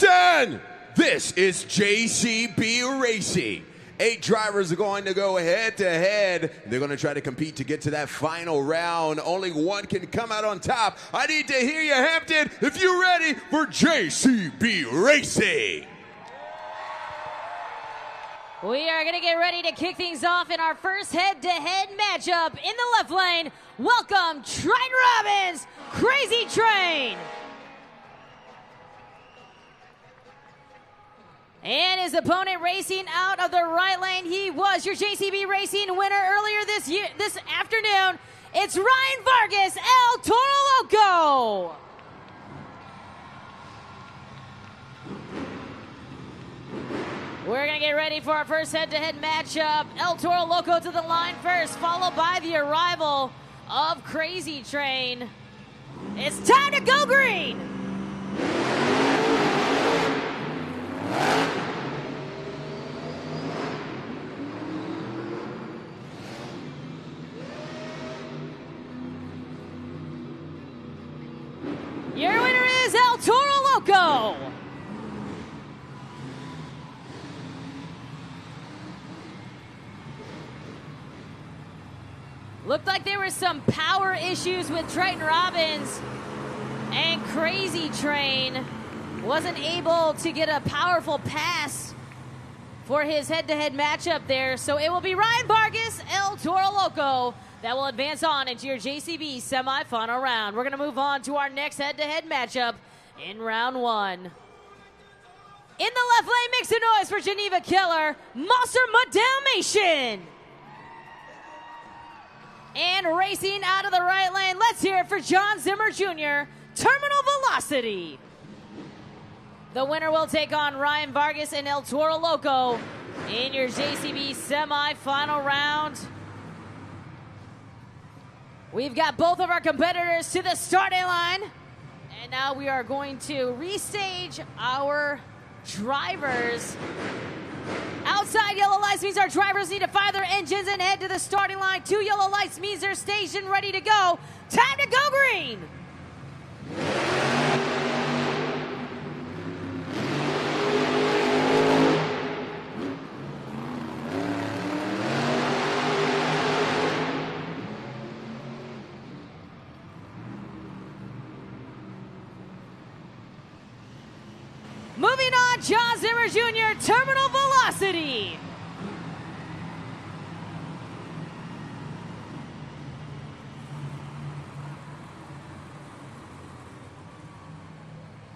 Hampton! This is JCB Racing. 8 drivers are going to go head-to-head. They're going to try to compete to get to that final round. Only one can come out on top. I need to hear you, Hampton, if you're ready for JCB Racing. We are going to get ready to kick things off in our first head-to-head matchup. In the left lane, welcome Triton Robbins, Crazy Train. And his opponent racing out of the right lane. He was your JCB Racing winner earlier this afternoon. It's Ryan Vargas, El Toro Loco. We're going to get ready for our first head-to-head matchup. El Toro Loco to the line first, followed by the arrival of Crazy Train. It's time to go green. Your winner is El Toro Loco. Looked like there were some power issues with Triton Robbins, and Crazy Train wasn't able to get a powerful pass for his head-to-head matchup there. So it will be Ryan Vargas, El Toro Loco, that will advance on into your JCB semifinal round. We're going to move on to our next head-to-head matchup in round 1. In the left lane, make some noise for Geneva Killer, Monster Madalmation. And racing out of the right lane, let's hear it for John Zimmer Jr., Terminal Velocity. The winner will take on Ryan Vargas and El Toro Loco in your JCB semifinal round. We've got both of our competitors to the starting line. And now we are going to restage our drivers. Outside yellow lights means our drivers need to fire their engines and head to the starting line. 2 yellow lights means they're staged and ready to go. Time to go green. Moving on, John Zimmer Jr., Terminal Velocity.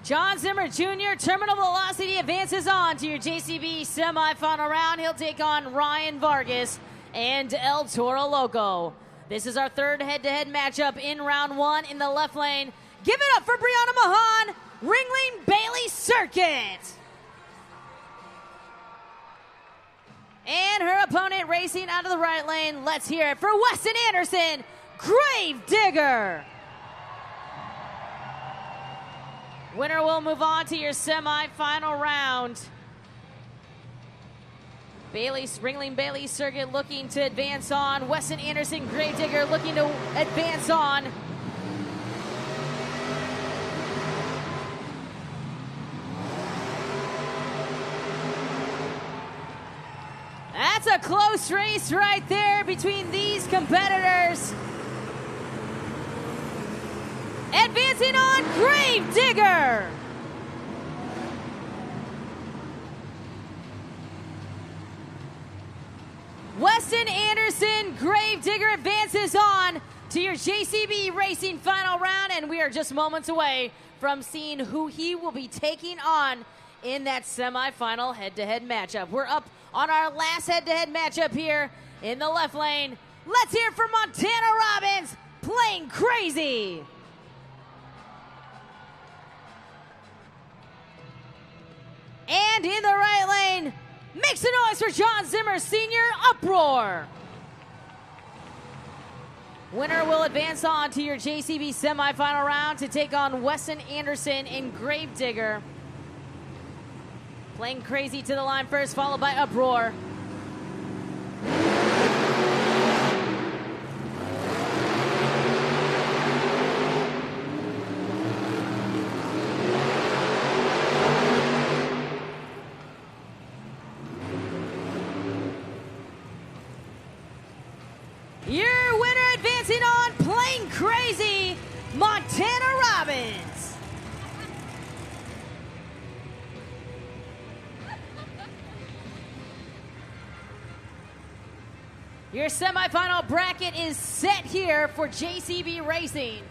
John Zimmer Jr., Terminal Velocity advances on to your JCB semifinal round. He'll take on Ryan Vargas and El Toro Loco. This is our third head-to-head matchup in round 1 in the left lane. Give it up for Brianna Mahan, Ringling Bailey Circuit. And her opponent racing out of the right lane. Let's hear it for Weston Anderson, Grave Digger. Winner will move on to your semifinal round. Ringling Bailey Circuit looking to advance on. Weston Anderson, Grave Digger looking to advance on. That's a close race right there between these competitors. Advancing on, Grave Digger. Weston Anderson, Grave Digger advances on to your JCB Racing final round, and we are just moments away from seeing who he will be taking on in that semifinal head-to-head matchup. We're up on our last head-to-head matchup here in the left lane. Let's hear it for Montana Robbins, Playing Crazy. And in the right lane, make some noise for John Zimmer Sr., Uproar. Winner will advance on to your JCB semifinal round to take on Weston Anderson and Grave Digger. Playing Crazy to the line first, followed by Uproar. Your winner advancing on Plane Crazy, Montana Robbins. Your semifinal bracket is set here for JCB Racing.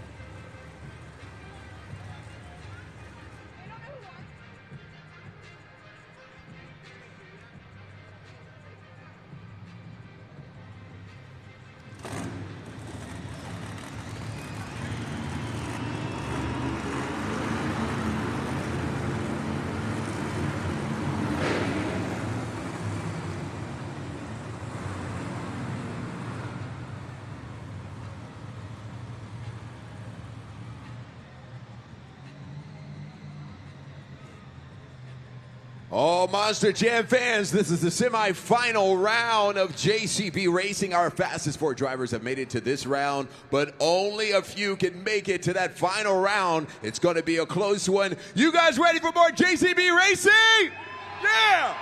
All Monster Jam fans, this is the semifinal round of JCB Racing. Our fastest 4 drivers have made it to this round, but only a few can make it to that final round. It's going to be a close one. You guys ready for more JCB Racing? Yeah!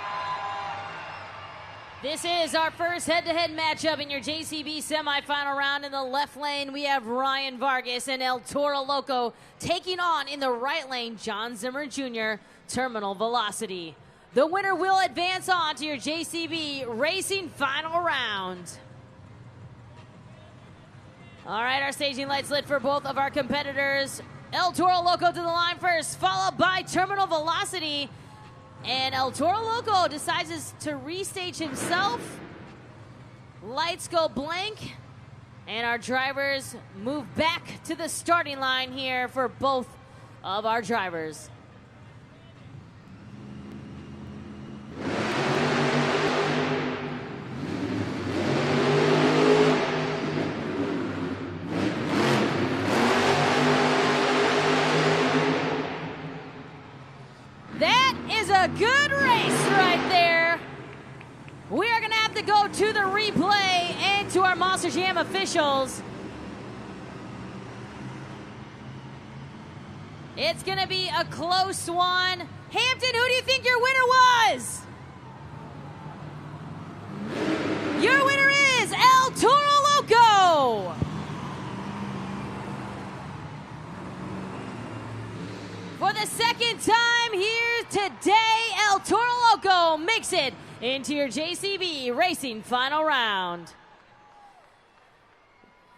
This is our first head-to-head matchup in your JCB semifinal round. In the left lane, we have Ryan Vargas and El Toro Loco taking on, in the right lane, John Zimmer Jr., Terminal Velocity. The winner will advance on to your JCB Racing final round. All right, our staging lights lit for both of our competitors. El Toro Loco to the line first, followed by Terminal Velocity. And El Toro Loco decides to restage himself. Lights go blank. And our drivers move back to the starting line here for both of our drivers. That is a good race right there. We are going to have to go to the replay and to our Monster Jam officials. It's going to be a close one. Hampton, who do you think your winner was? Your winner is El Toro Loco. For the second time here today, El Toro Loco makes it into your JCB Racing final round.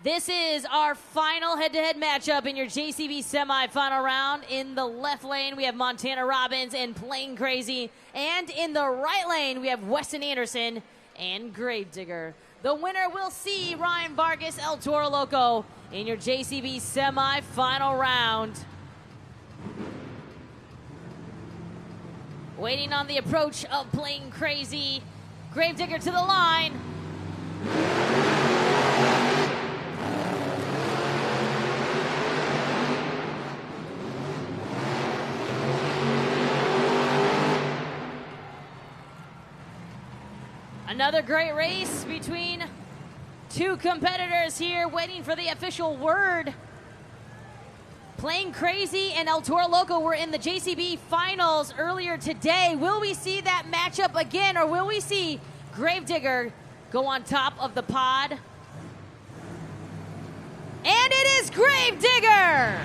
This is our final head-to-head matchup in your JCB semifinal round. In the left lane, we have Montana Robbins and Plane Crazy. And in the right lane, we have Weston Anderson and Gravedigger. The winner will see Ryan Vargas, El Toro Loco in your JCB semifinal round. Waiting on the approach of Plane Crazy. Gravedigger to the line. Another great race between two competitors here, waiting for the official word. Plane Crazy and El Toro Loco were in the JCB finals earlier today. Will we see that matchup again, or will we see Gravedigger go on top of the pod? And it is Gravedigger!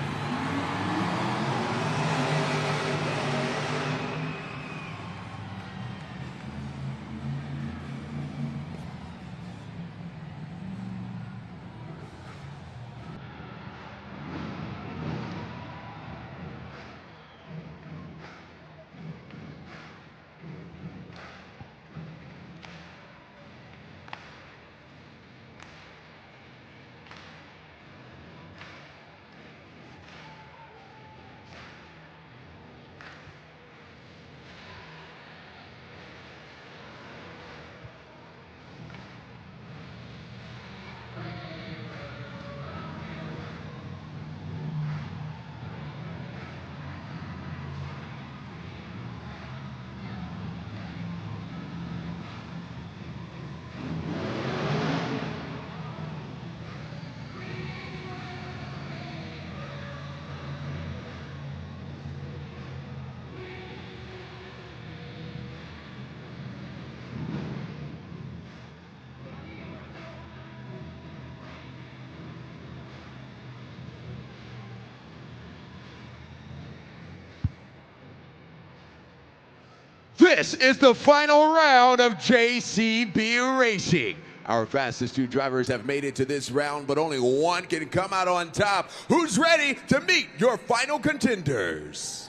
This is the final round of JCB Racing. Our fastest two drivers have made it to this round, but only one can come out on top. Who's ready to meet your final contenders?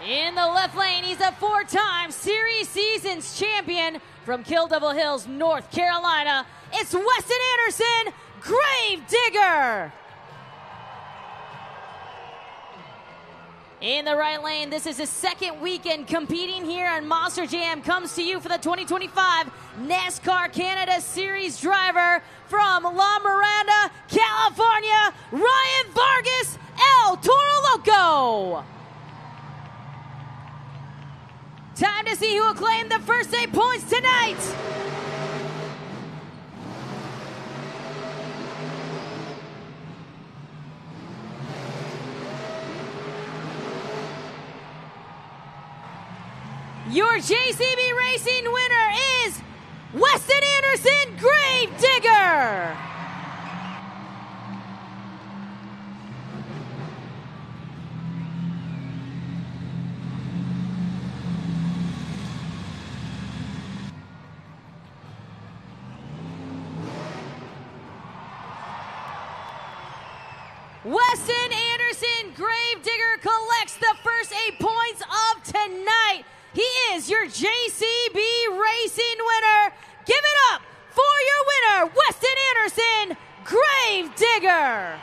In the left lane, he's a four-time Series Seasons champion from Kill Devil Hills, North Carolina. It's Weston Anderson, Grave Digger. In the right lane, this is his second weekend competing here on Monster Jam. Comes to you for the 2025 NASCAR Canada Series driver from La Miranda, California, Ryan Vargas, El Toro Loco. Time to see who will claim the first 8 points tonight. Your JCB Racing winner is Weston Anderson, Grave Digger. Weston Anderson, Grave Digger collects the first 8 points of tonight. He is your JCB Racing winner. Give it up for your winner, Weston Anderson, Grave Digger.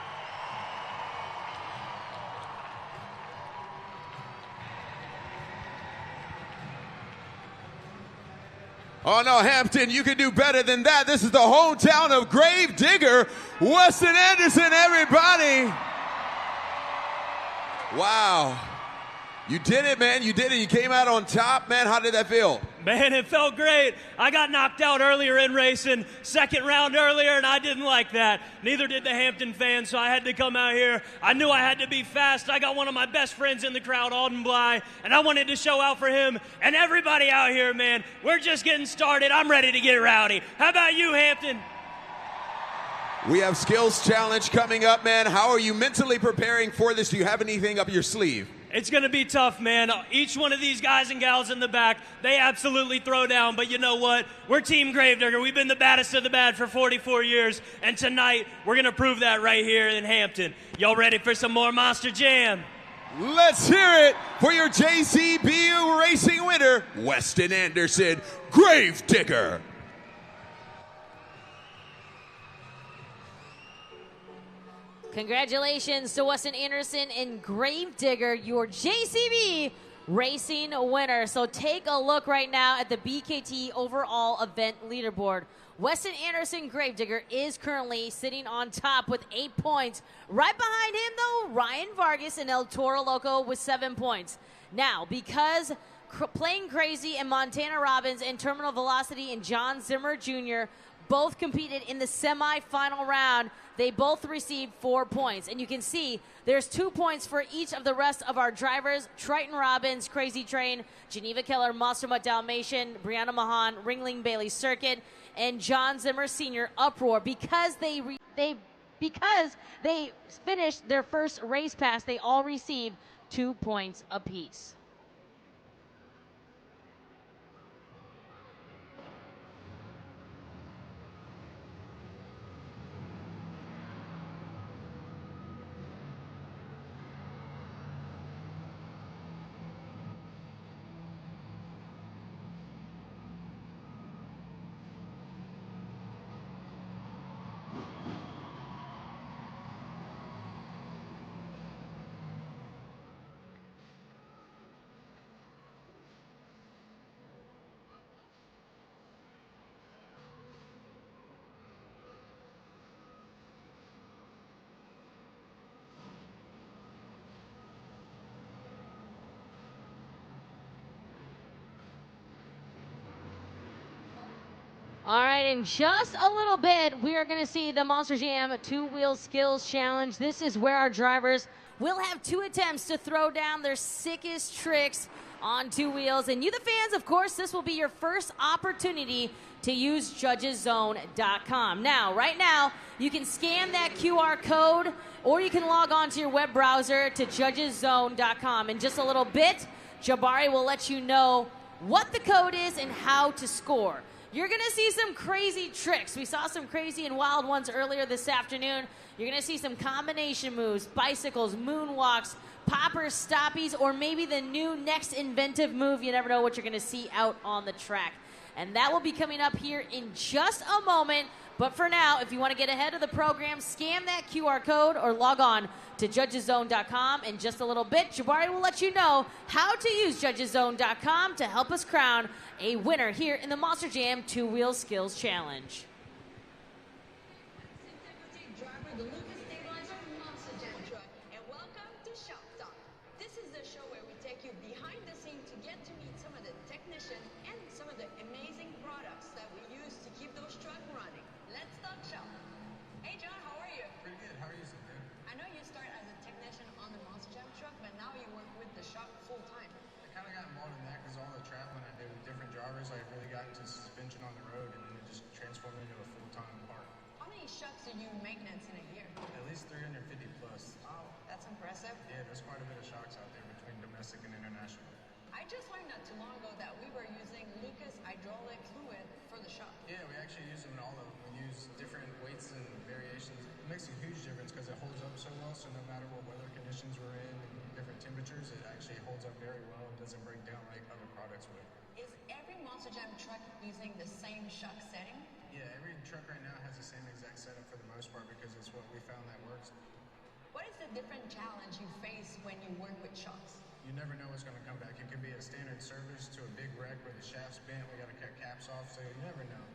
Oh no, Hampton, you can do better than that. This is the hometown of Grave Digger, Weston Anderson, everybody. Wow. You did it, man. You did it. You came out on top, man. How did that feel? Man, it felt great. I got knocked out earlier in racing, second round earlier, and I didn't like that. Neither did the Hampton fans, so I had to come out here. I knew I had to be fast. I got one of my best friends in the crowd, Alden Bly, and I wanted to show out for him. And everybody out here, man, we're just getting started. I'm ready to get rowdy. How about you, Hampton? We have Skills Challenge coming up, man. How are you mentally preparing for this? Do you have anything up your sleeve? It's going to be tough, man. Each one of these guys and gals in the back, they absolutely throw down. But you know what? We're Team Gravedigger. We've been the baddest of the bad for 44 years. And tonight, we're going to prove that right here in Hampton. Y'all ready for some more Monster Jam? Let's hear it for your JCB Racing winner, Weston Anderson, Grave Digger. Congratulations to Weston Anderson and Grave Digger, your JCB Racing winner. So take a look right now at the BKT overall event leaderboard. Weston Anderson, Grave Digger, is currently sitting on top with 8 points. Right behind him, though, Ryan Vargas and El Toro Loco with 7 points. Now, because Playing Crazy and Montana Robbins and Terminal Velocity and John Zimmer Jr. both competed in the semifinal round, they both received 4 points. And you can see there's 2 points for each of the rest of our drivers: Triton Robbins, Crazy Train, Geneva Keller, Monster Mutt Dalmatian, Brianna Mahan, Ringling Bailey Circuit, and John Zimmer Sr. Uproar. Because they finished their first race pass, they all received 2 points apiece. All right, in just a little bit, we are going to see the Monster Jam two-wheel skills challenge. This is where our drivers will have 2 attempts to throw down their sickest tricks on 2 wheels. And you, the fans, of course, this will be your first opportunity to use judgeszone.com. Now, right now, you can scan that QR code, or you can log on to your web browser to judgeszone.com. In just a little bit, Jabari will let you know what the code is and how to score. You're going to see some crazy tricks. We saw some crazy and wild ones earlier this afternoon. You're going to see some combination moves, bicycles, moonwalks, poppers, stoppies, or maybe the new next inventive move. You never know what you're going to see out on the track. And that will be coming up here in just a moment. But for now, if you want to get ahead of the program, scan that QR code or log on to judgeszone.com. In just a little bit, Jabari will let you know how to use judgeszone.com to help us crown a winner here in the Monster Jam Two-Wheel Skills Challenge. I really got into suspension on the road, and then it just transformed into a full-time part. How many shucks do you maintenance in a year? At least 350 plus. Wow, that's impressive. Yeah, there's quite a bit of shocks out there between domestic and international. I just learned not too long ago that we were using Lucas hydraulic fluid for the shock. Yeah, we actually use them in all of them. We use different weights and variations. It makes a huge difference because it holds up so well, so no matter what weather conditions we're in and different temperatures, it actually holds up very well and doesn't break down like other products would. Is every Monster Jam truck using the same shock setting? Yeah, every truck right now has the same exact setup for the most part because it's what we found that works. What is the different challenge you face when you work with shocks? You never know what's going to come back. It could be a standard service to a big wreck where the shaft's bent, we got to cut caps off, so you never know.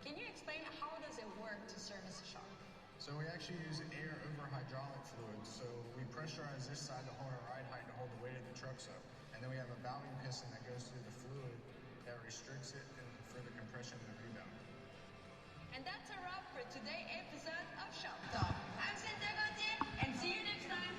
Can you explain how does it work to service a shock? So we actually use air over hydraulic fluid. So we pressurize this side to hold our ride height to hold the weight of the trucks up. And then we have a valving piston that goes through the fluid that restricts it and for the compression and the rebound. And that's a wrap for today's episode of Shop Talk. I'm Cynthia Gauthier, and see you next time.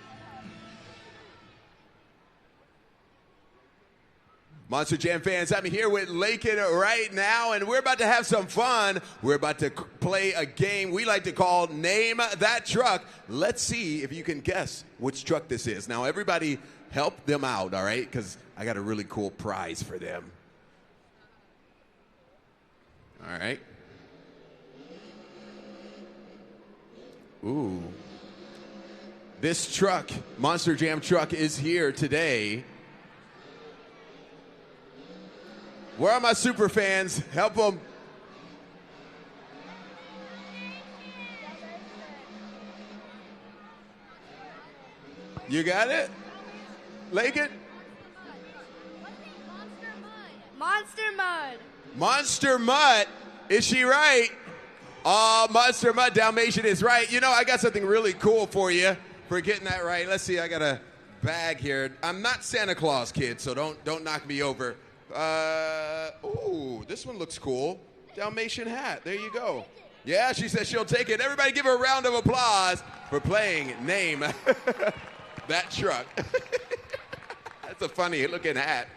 Monster Jam fans, I'm here with Lakin right now, and we're about to have some fun. We're about to play a game we like to call Name That Truck. Let's see if you can guess which truck this is. Now, everybody help them out, all right? Because I got a really cool prize for them. All right. Ooh. This truck, Monster Jam truck, is here today. Where are my super fans? Help them. You got it? Lakin? Monster Mud. Monster Mud. Is she right? Oh, Monster Mud Dalmatian is right. You know, I got something really cool for you for getting that right. Let's see, I got a bag here. I'm not Santa Claus, kid, so don't knock me over. Ooh, this one looks cool. Dalmatian hat. There you go. Yeah, she says she'll take it. Everybody give her a round of applause for playing Name That Truck. That's a funny looking hat.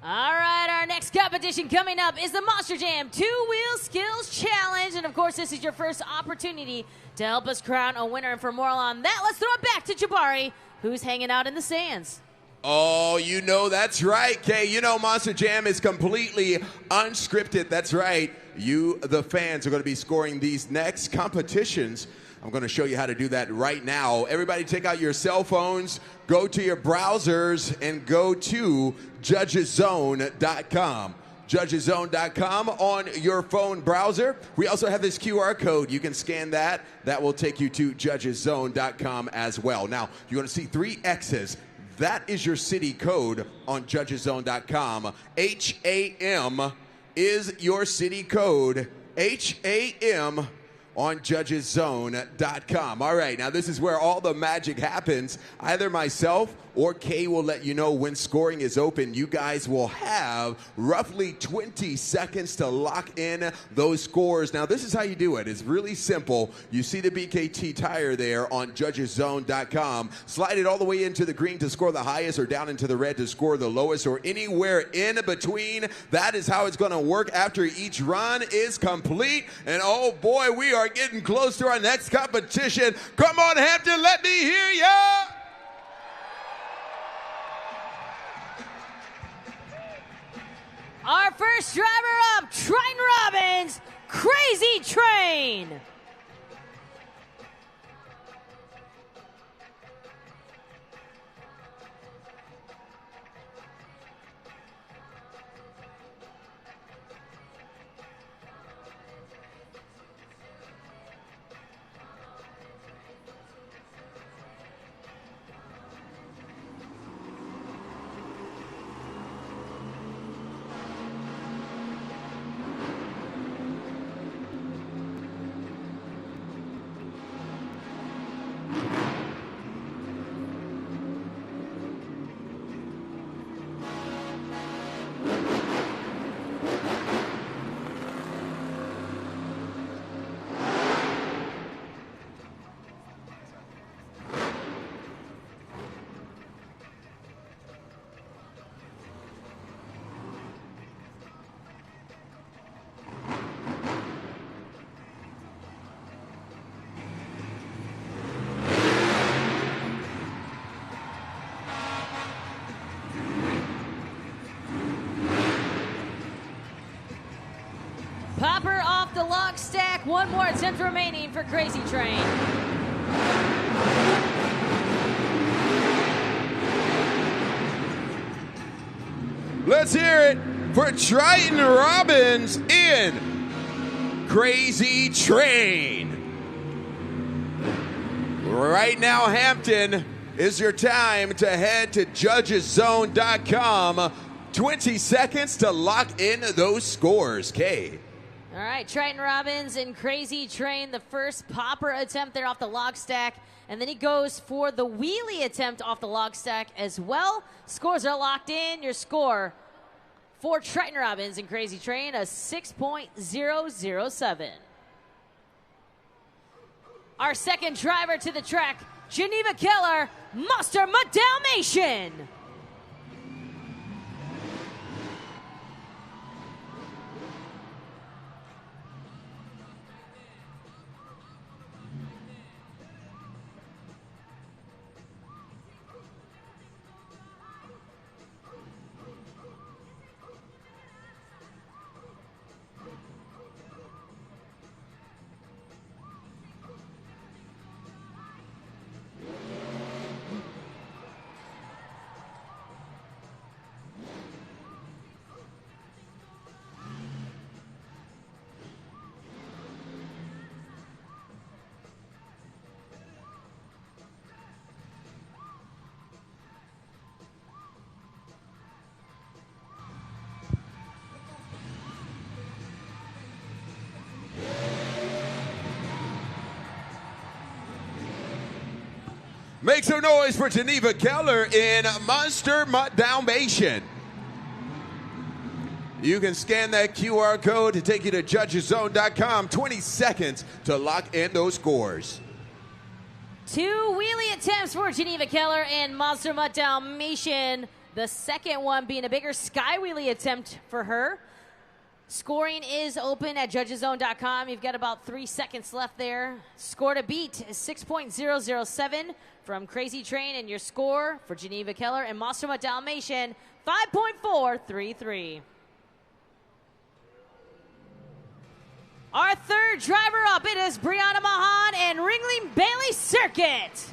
All right, our next competition coming up is the Monster Jam Two-Wheel Skills Challenge. And, of course, this is your first opportunity to help us crown a winner. And for more on that, let's throw it back to Jabari, who's hanging out in the stands. Oh, you know that's right, Kay. You know Monster Jam is completely unscripted. That's right. You, the fans, are going to be scoring these next competitions. I'm going to show you how to do that right now. Everybody take out your cell phones, go to your browsers, and go to judgeszone.com. Judgeszone.com on your phone browser. We also have this QR code. You can scan that. That will take you to judgeszone.com as well. Now, you're going to see 3 X's. That is your city code on judgeszone.com. HAM is your city code. HAM on judgeszone.com. All right, now this is where all the magic happens. Either myself or Kay will let you know when scoring is open. You guys will have roughly 20 seconds to lock in those scores. Now, this is how you do it. It's really simple. You see the BKT tire there on judgeszone.com. Slide it all the way into the green to score the highest, or down into the red to score the lowest, or anywhere in between. That is how it's going to work after each run is complete. And oh boy, we are are getting close to our next competition. Come on, Hampton, let me hear ya! Our first driver up, Triton Robbins, Crazy Train. Popper off the lock stack. One more attempt remaining for Crazy Train. Let's hear it for Triton Robbins in Crazy Train. Right now, Hampton, is your time to head to judgeszone.com. 20 seconds to lock in those scores, Kay. All right, Triton Robbins and Crazy Train, the first popper attempt there off the log stack, and then he goes for the wheelie attempt off the log stack as well. Scores are locked in. Your score for Triton Robbins and Crazy Train, a 6.007. Our second driver to the track, Geneva Keller, Monster Dalmatian. Make some noise for Geneva Keller in Monster Dalmatian. You can scan that QR code to take you to judgeszone.com. 20 seconds to lock in those scores. Two wheelie attempts for Geneva Keller and Monster Dalmatian. The second one being a bigger sky wheelie attempt for her. Scoring is open at judgeszone.com. You've got about 3 seconds left there. Score to beat is 6.007 from Crazy Train, and your score for Geneva Keller and Monster Dalmatian, 5.433. Our third driver up, it is Brianna Mahan and Ringling Bailey Circuit.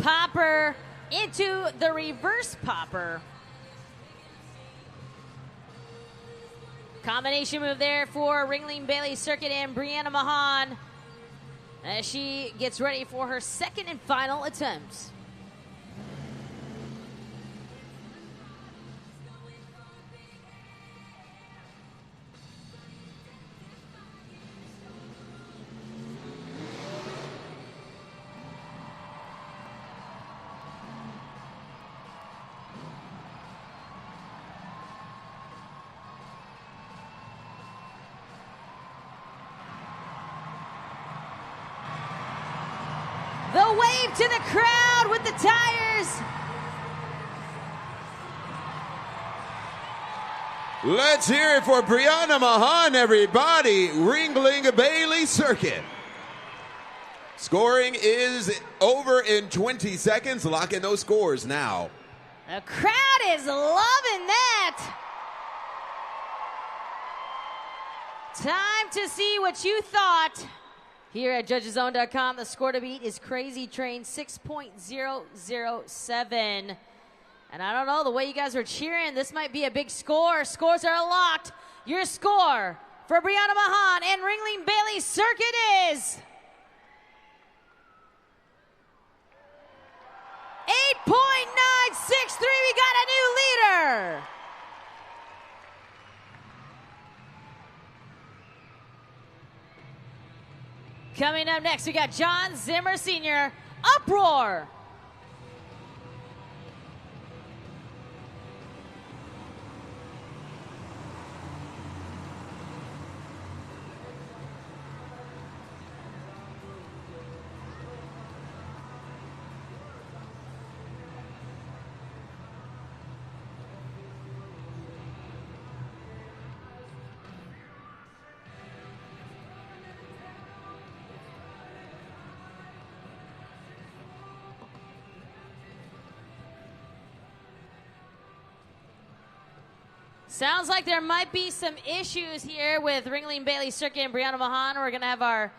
Popper into the reverse popper. Combination move there for Ringling Bailey Circuit and Brianna Mahan as she gets ready for her second and final attempt. The wave to the crowd with the tires. Let's hear it for Brianna Mahan, everybody. Ringling Bailey Circuit. Scoring is over in 20 seconds. Lock in those scores now. The crowd is loving that. Time to see what you thought. Here at JudgesZone.com, the score to beat is Crazy Train 6.007. And I don't know, the way you guys are cheering, this might be a big score. Scores are locked. Your score for Brianna Mahan and Ringling Bailey Circuit is 8.963. We got a new leader. Coming up next, we got John Zimmer Sr., Uproar. Sounds like there might be some issues here with Ringling Bailey Circuit and Brianna Mahan. We're going to have our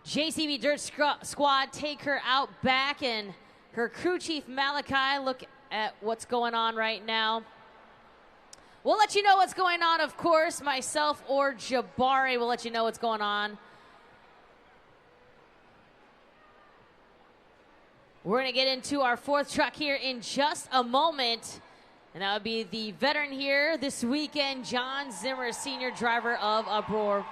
JCB Dirt Squad take her out back, and her crew chief Malachi look at what's going on right now. We'll let you know what's going on, of course. Myself or Jabari will let you know what's going on. We're going to get into our fourth truck here in just a moment. And that would be the veteran here this weekend, John Zimmer, senior driver of Uproar.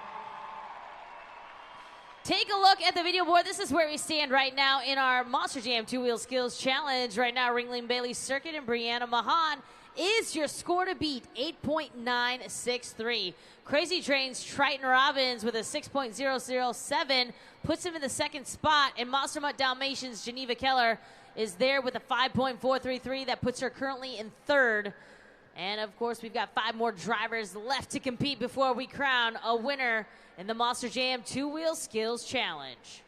Take a look at the video board. This is where we stand right now in our Monster Jam Two-Wheel Skills Challenge. Right now, Ringling Bailey Circuit and Brianna Mahan is your score to beat, 8.963. Crazy Train's Triton Robbins with a 6.007 puts him in the second spot, and Monster Mutt Dalmatians' Geneva Keller is there with a 5.433 that puts her currently in third. And of course, we've got 5 more drivers left to compete before we crown a winner in the Monster Jam Two-Wheel Skills Challenge.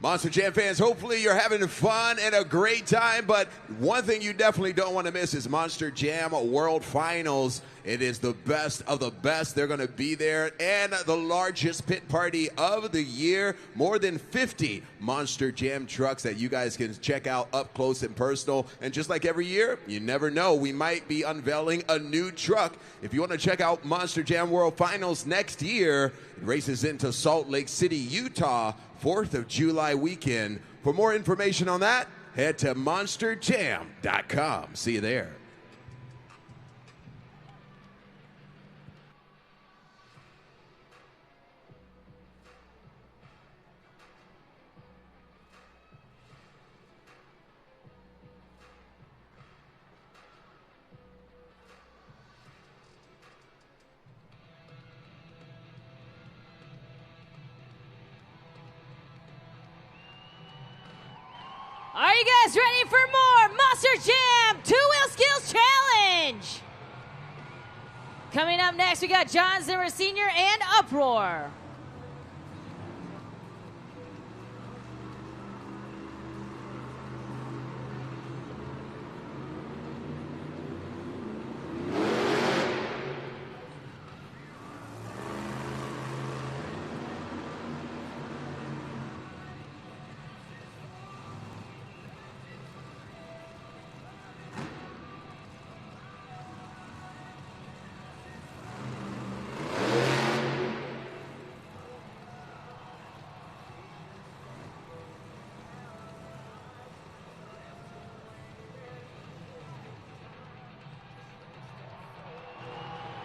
Monster Jam fans, hopefully you're having fun and a great time, but one thing you definitely don't want to miss is Monster Jam World Finals. It is the best of the best. They're going to be there, and the largest pit party of the year. More than 50 Monster Jam trucks that you guys can check out up close and personal. And just like every year, you never know, we might be unveiling a new truck. If you want to check out Monster Jam World Finals next year, it races into Salt Lake City, Utah, 4th of July weekend. For more information on that, head to monsterjam.com. See you there. Are you guys ready for more Monster Jam Two-Wheel Skills Challenge? Coming up next, we got John Zimmer Sr. and Uproar.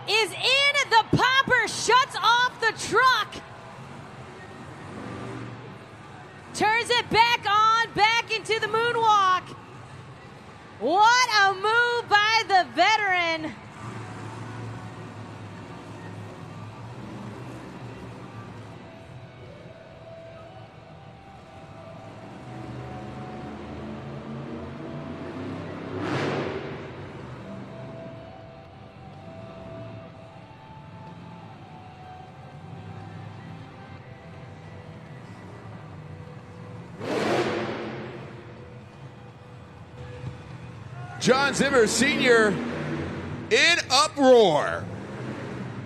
is in. The popper shuts off the truck. Turns it back on, back into the moonwalk. What a move by the veteran. John Zimmer Sr. in uproar.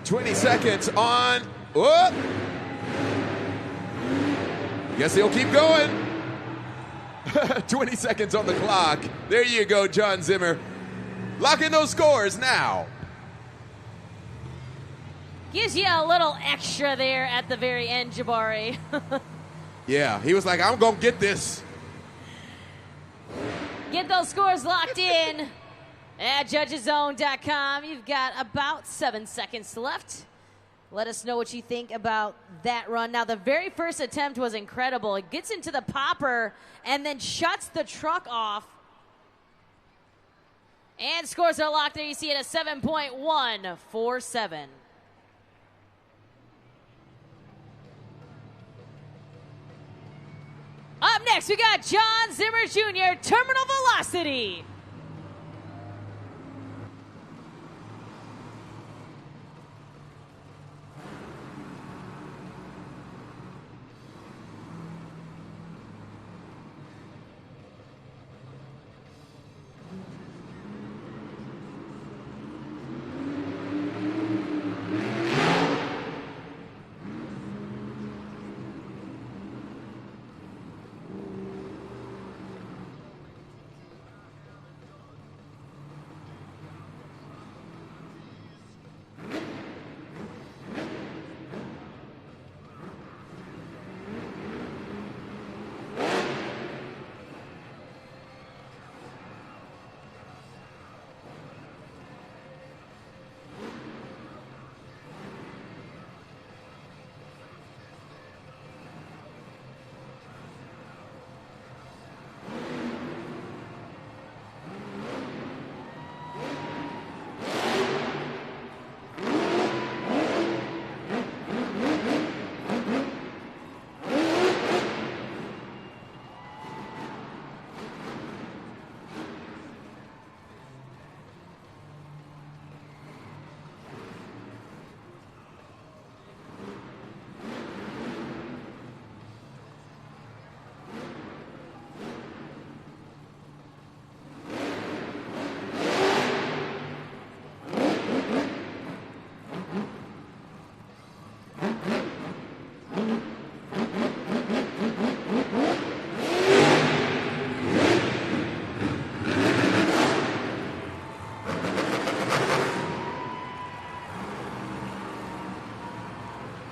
20 seconds on. Whoop. Guess he'll keep going. 20 seconds on the clock. There you go, John Zimmer. Locking those scores now. Gives you a little extra there at the very end, Jabari. Yeah, he was like, I'm going to get this. Get those scores locked in at judgeszone.com. You've got about 7 seconds left. Let us know what you think about that run. Now, the very first attempt was incredible. It gets into the popper and then shuts the truck off. And scores are locked there. You see it at 7.147. Up next, we got John Zimmer Jr., Terminal Velocity.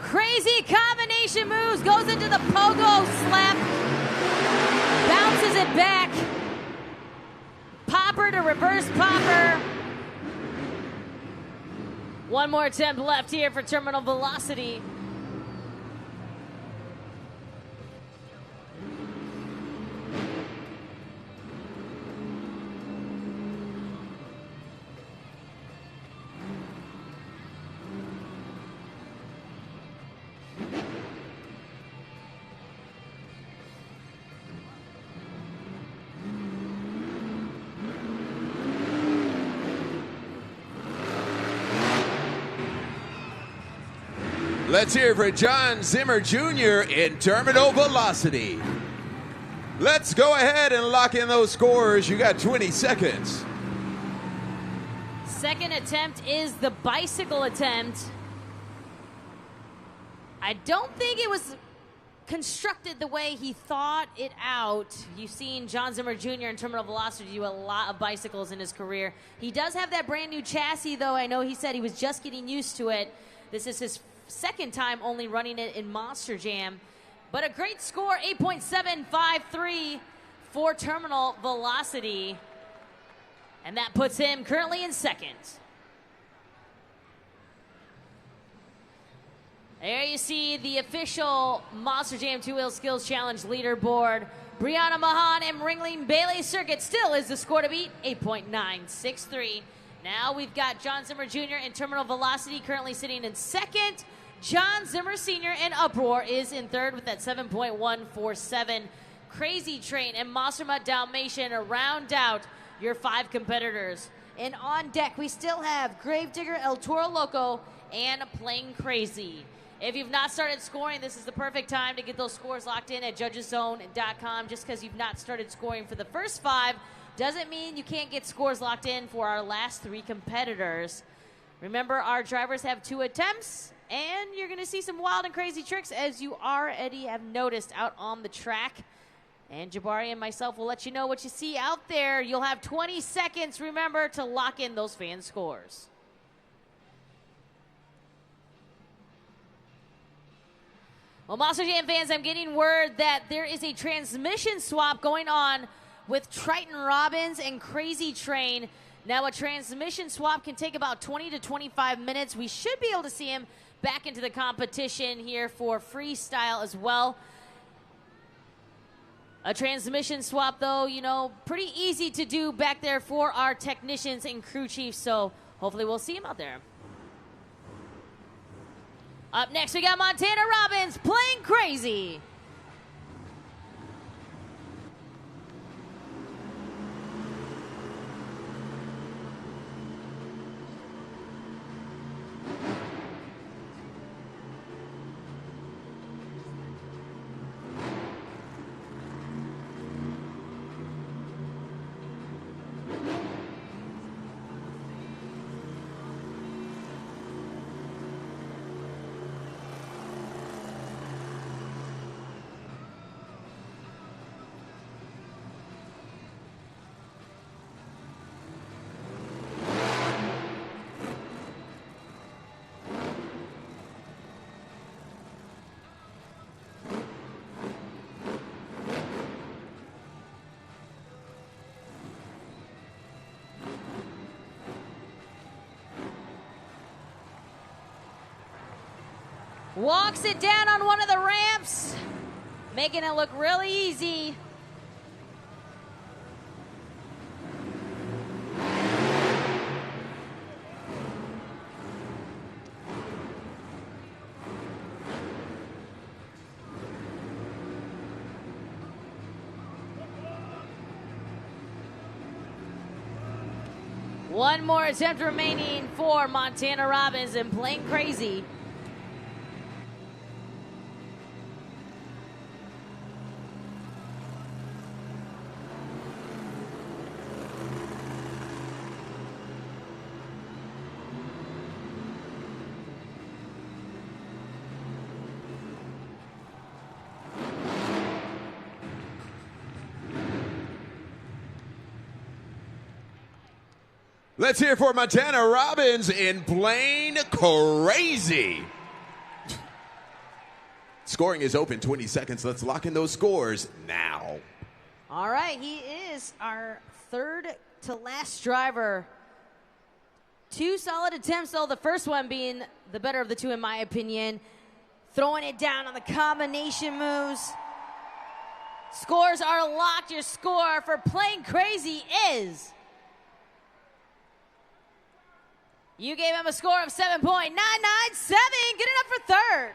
Crazy combination moves, goes into the pogo slap, bounces it back, popper to reverse popper. One more attempt left here for Terminal Velocity. Let's hear it for John Zimmer Jr. in Terminal Velocity. Let's go ahead and lock in those scores. You got 20 seconds. Second attempt is the bicycle attempt. I don't think it was constructed the way he thought it out. You've seen John Zimmer Jr. in Terminal Velocity do a lot of bicycles in his career. He does have that brand new chassis, though. I know he said he was just getting used to it. This is his second time only running it in Monster Jam. But a great score, 8.753 for Terminal Velocity. And that puts him currently in second. There you see the official Monster Jam 2-Wheel Skills Challenge leaderboard. Brianna Mahan and Ringling Bailey Circuit still is the score to beat, 8.963. Now we've got John Zimmer Jr. and Terminal Velocity currently sitting in second. John Zimmer Sr. and Uproar is in third with that 7.147. Crazy Train and Monster Mutt Dalmatian round out your 5 competitors. And on deck, we still have Gravedigger, El Toro Loco, and Playing Crazy. If you've not started scoring, this is the perfect time to get those scores locked in at judgeszone.com. Just because you've not started scoring for the first 5 doesn't mean you can't get scores locked in for our last 3 competitors. Remember, our drivers have 2 attempts, and you're going to see some wild and crazy tricks, as you already have noticed out on the track. And Jabari and myself will let you know what you see out there. You'll have 20 seconds, remember, to lock in those fan scores. Well, Monster Jam fans, I'm getting word that there is a transmission swap going on with Triton Robbins and Crazy Train. Now, a transmission swap can take about 20 to 25 minutes. We should be able to see him back into the competition here for freestyle as well. A transmission swap, though, you know, pretty easy to do back there for our technicians and crew chiefs, so hopefully we'll see him out there. Up next, we got Montana Robbins Playing Crazy. Walks it down on one of the ramps, making it look really easy. One more attempt remaining for Montana Robbins and Playing Crazy. Let's hear for Montana Robbins in Playing Crazy. Scoring is open, 20 seconds. Let's lock in those scores now. All right, he is our third to last driver. 2 solid attempts, though, the first one being the better of the 2 in my opinion. Throwing it down on the combination moves. Scores are locked. Your score for Playing Crazy is... You gave him a score of 7.997. Good enough for third.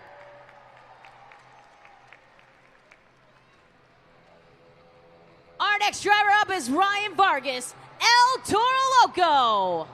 Our next driver up is Ryan Vargas, El Toro Loco.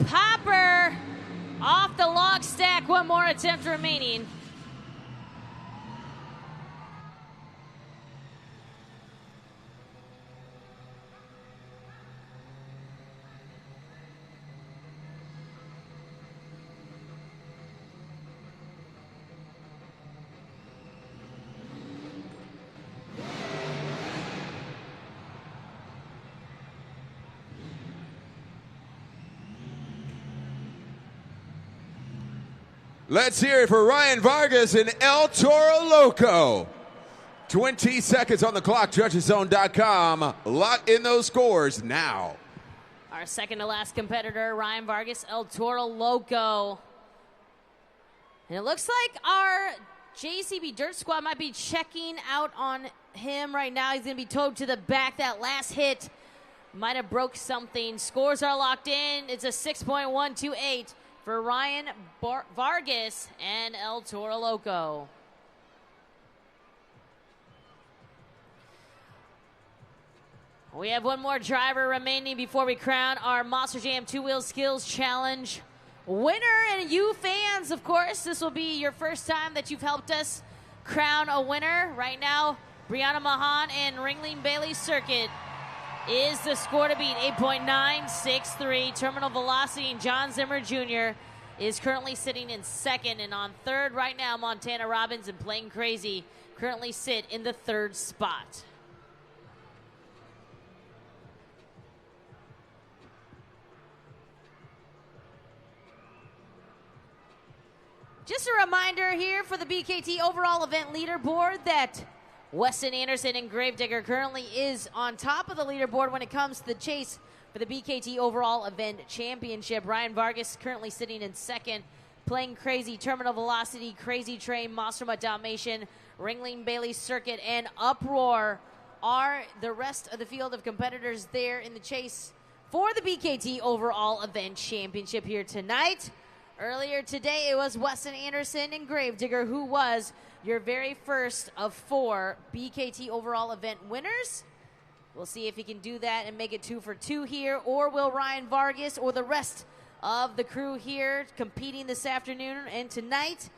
Popper off the log stack. One more attempt remaining. Let's hear it for Ryan Vargas and El Toro Loco. 20 seconds on the clock, judgeszone.com. Lock in those scores now. Our second to last competitor, Ryan Vargas, El Toro Loco. And it looks like our JCB Dirt Squad might be checking out on him right now. He's going to be towed to the back. That last hit might have broke something. Scores are locked in. It's a 6.128 for Ryan Vargas and El Toro Loco. We have one more driver remaining before we crown our Monster Jam Two-Wheel Skills Challenge winner. And you fans, of course, this will be your first time that you've helped us crown a winner. Right now, Brianna Mahan and Ringling Bailey Circuit is the score to beat, 8.963. Terminal Velocity and John Zimmer Jr. is currently sitting in second. And on third right now, Montana Robbins and Playing Crazy currently sit in the third spot. Just a reminder here for the BKT overall event leaderboard that Weston Anderson and Gravedigger currently is on top of the leaderboard when it comes to the chase for the BKT overall event championship. Ryan Vargas currently sitting in second. Playing Crazy, Terminal Velocity, Crazy Train, Monster Mutt Dalmatian, Ringling Bailey Circuit, and Uproar are the rest of the field of competitors there in the chase for the BKT overall event championship here tonight. Earlier today, it was Weston Anderson and Gravedigger who was your very first of 4 BKT overall event winners. We'll see if he can do that and make it 2 for 2 here, or will Ryan Vargas or the rest of the crew here competing this afternoon and tonight,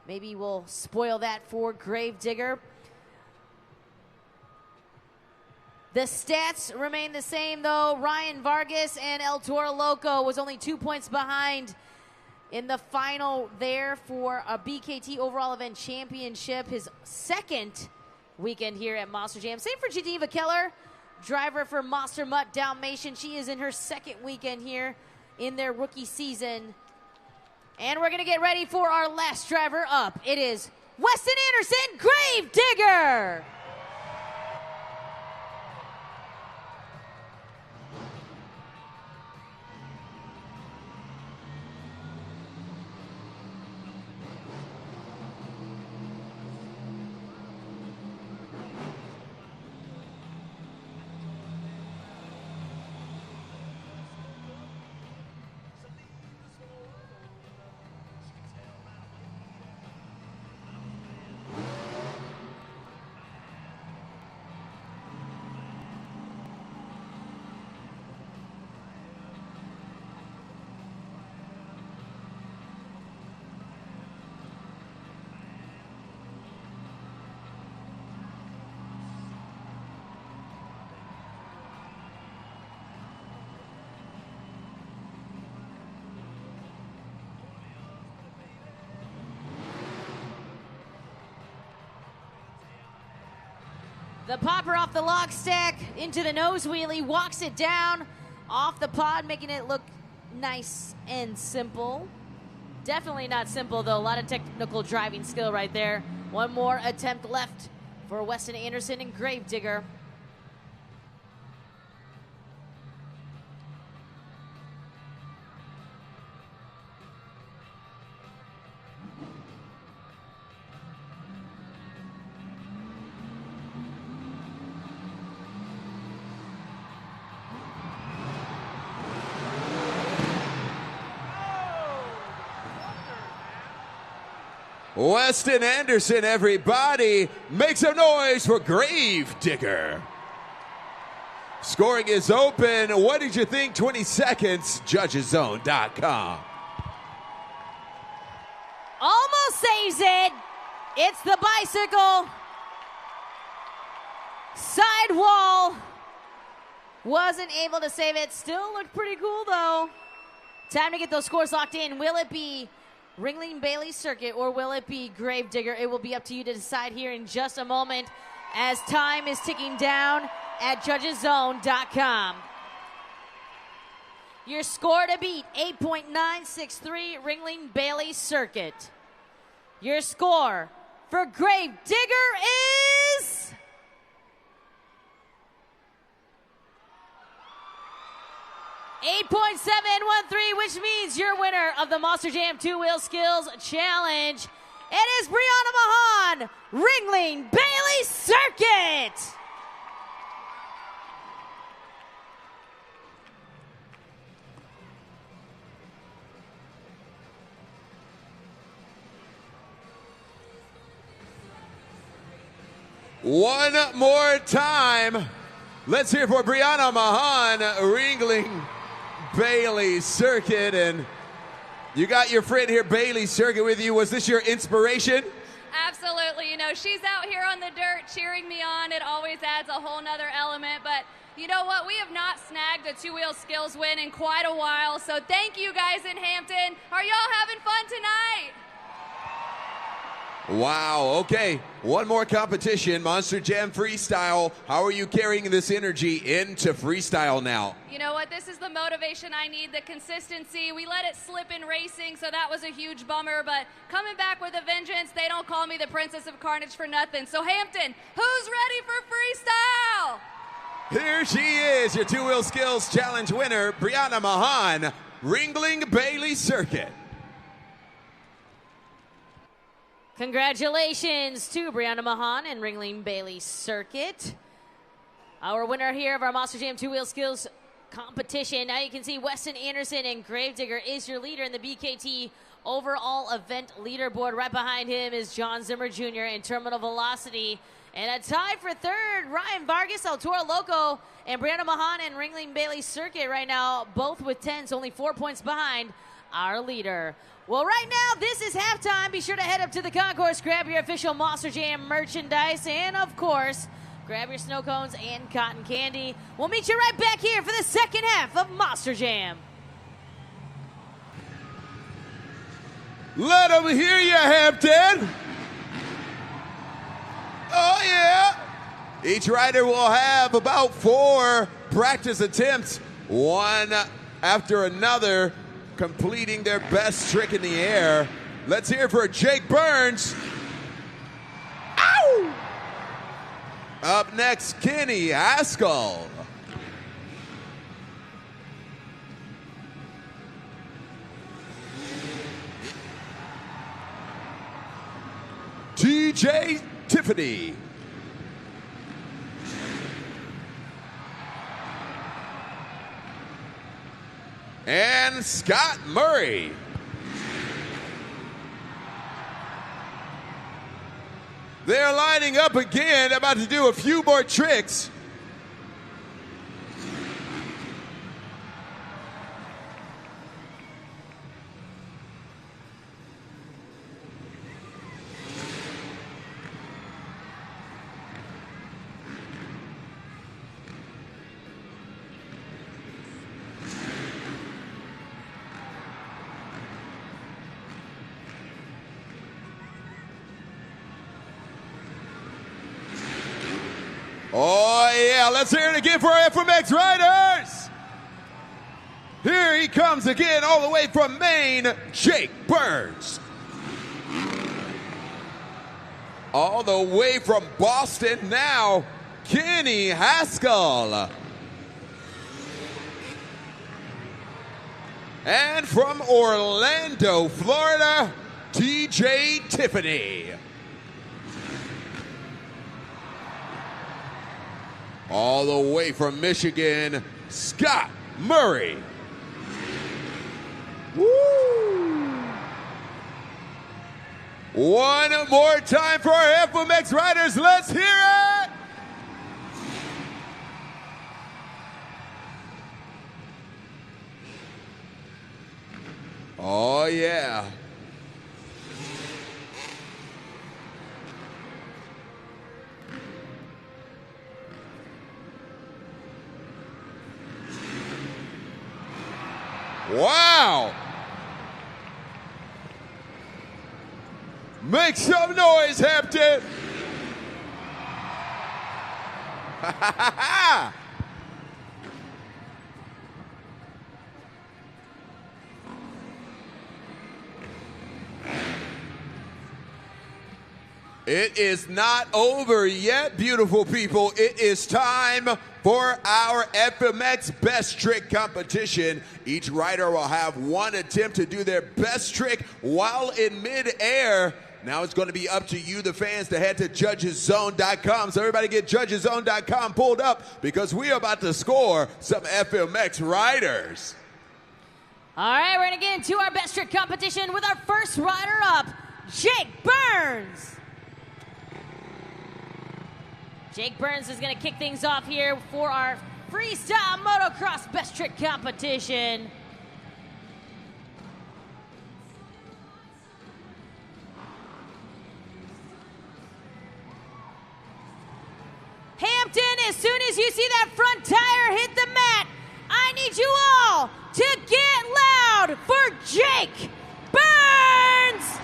maybe we'll spoil that for Gravedigger. The stats remain the same though. Ryan Vargas and El Toro Loco was only 2 points behind in the final there for a BKT overall event championship, his second weekend here at Monster Jam. Same for Geneva Keller, driver for Monster Mutt Dalmatian. She is in her second weekend here in their rookie season. And we're gonna get ready for our last driver up. It is Weston Anderson, Gravedigger. The popper off the log stack into the nose wheelie, walks it down off the pod, making it look nice and simple. Definitely not simple, though. A lot of technical driving skill right there. One more attempt left for Weston Anderson and Gravedigger. Weston Anderson, everybody, make some noise for Gravedigger. Scoring is open. What did you think? 20 seconds. Judgeszone.com. Almost saves it. It's the bicycle. Sidewall. Wasn't able to save it. Still looked pretty cool, though. Time to get those scores locked in. Will it be Ringling Bailey Circuit or will it be Gravedigger? It will be up to you to decide here in just a moment as time is ticking down at Judgeszone.com. Your score to beat, 8.963, Ringling Bailey Circuit. Your score for Gravedigger is 8.713, which means your winner of the Monster Jam 2-Wheel Skills Challenge. It is Brianna Mahan, Ringling Bailey Circuit. One more time. Let's hear for Brianna Mahan, Ringling Bailey Circuit. And you got your friend here, Bailey Circuit, with you. Was this your inspiration? Absolutely. You know, she's out here on the dirt cheering me on. It always adds a whole nother element. But you know what? We have not snagged a 2-wheel skills win in quite a while. So thank you guys in Hampton. Are y'all having fun tonight? Wow, okay. One more competition, Monster Jam Freestyle. How are you carrying this energy into Freestyle now? You know what? This is the motivation I need, the consistency. We let it slip in racing, so that was a huge bummer. But coming back with a vengeance, they don't call me the Princess of Carnage for nothing. So Hampton, who's ready for Freestyle? Here she is, your 2-Wheel Skills Challenge winner, Brianna Mahan, Ringling Bailey Circuit. Congratulations to Brianna Mahan and Ringling Bailey Circuit. Our winner here of our Monster Jam 2-Wheel Skills competition. Now you can see Weston Anderson and Gravedigger is your leader in the BKT overall event leaderboard. Right behind him is John Zimmer Jr. in Terminal Velocity. And a tie for third, Ryan Vargas, El Toro Loco, and Brianna Mahan and Ringling Bailey Circuit right now, both with 10s, only 4 points behind our leader. Well, right now, this is halftime. Be sure to head up to the concourse, grab your official Monster Jam merchandise, and of course, grab your snow cones and cotton candy. We'll meet you right back here for the second half of Monster Jam. Let them hear you, Hampton. Oh, yeah. Each rider will have about 4 practice attempts, one after another, completing their best trick in the air. Let's hear for Jake Burns. Ow! Up next, Kenny Haskell. TJ Tiffany. And Scott Murray. They're lining up again, about to do a few more tricks. Oh, yeah, let's hear it again for our FMX riders. Here he comes again, all the way from Maine, Jake Burns. All the way from Boston now, Kenny Haskell. And from Orlando, Florida, TJ Tiffany. All the way from Michigan, Scott Murray. Woo! One more time for our FMX riders. Let's hear it! yeah. Wow. Make some noise, Hampton. It is not over yet, beautiful people. It is time for our FMX Best Trick competition. Each rider will have one attempt to do their best trick while in midair. Now it's going to be up to you, the fans, to head to judgeszone.com. So everybody get judgeszone.com pulled up because we are about to score some FMX riders. All right, we're going to get into our best trick competition with our first rider up, Jake Burns. Jake Burns is going to kick things off here for our freestyle motocross best trick competition. Hampton, as soon as you see that front tire hit the mat, I need you all to get loud for Jake Burns!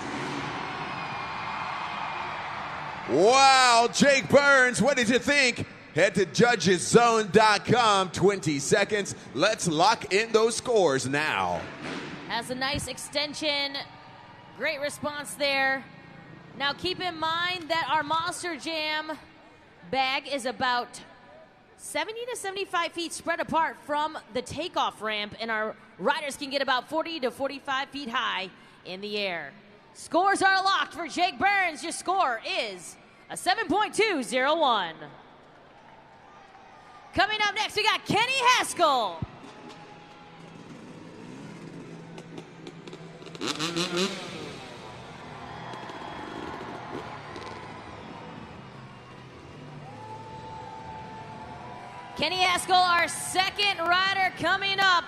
Wow, Jake Burns, what did you think? Head to judgeszone.com, 20 seconds. Let's lock in those scores now. Has a nice extension. Great response there. Now keep in mind that our Monster Jam bag is about 70 to 75 feet spread apart from the takeoff ramp, and our riders can get about 40 to 45 feet high in the air. Scores are locked for Jake Burns. Your score is a 7.201. Coming up next, we got Kenny Haskell. Kenny Haskell, our second rider, coming up.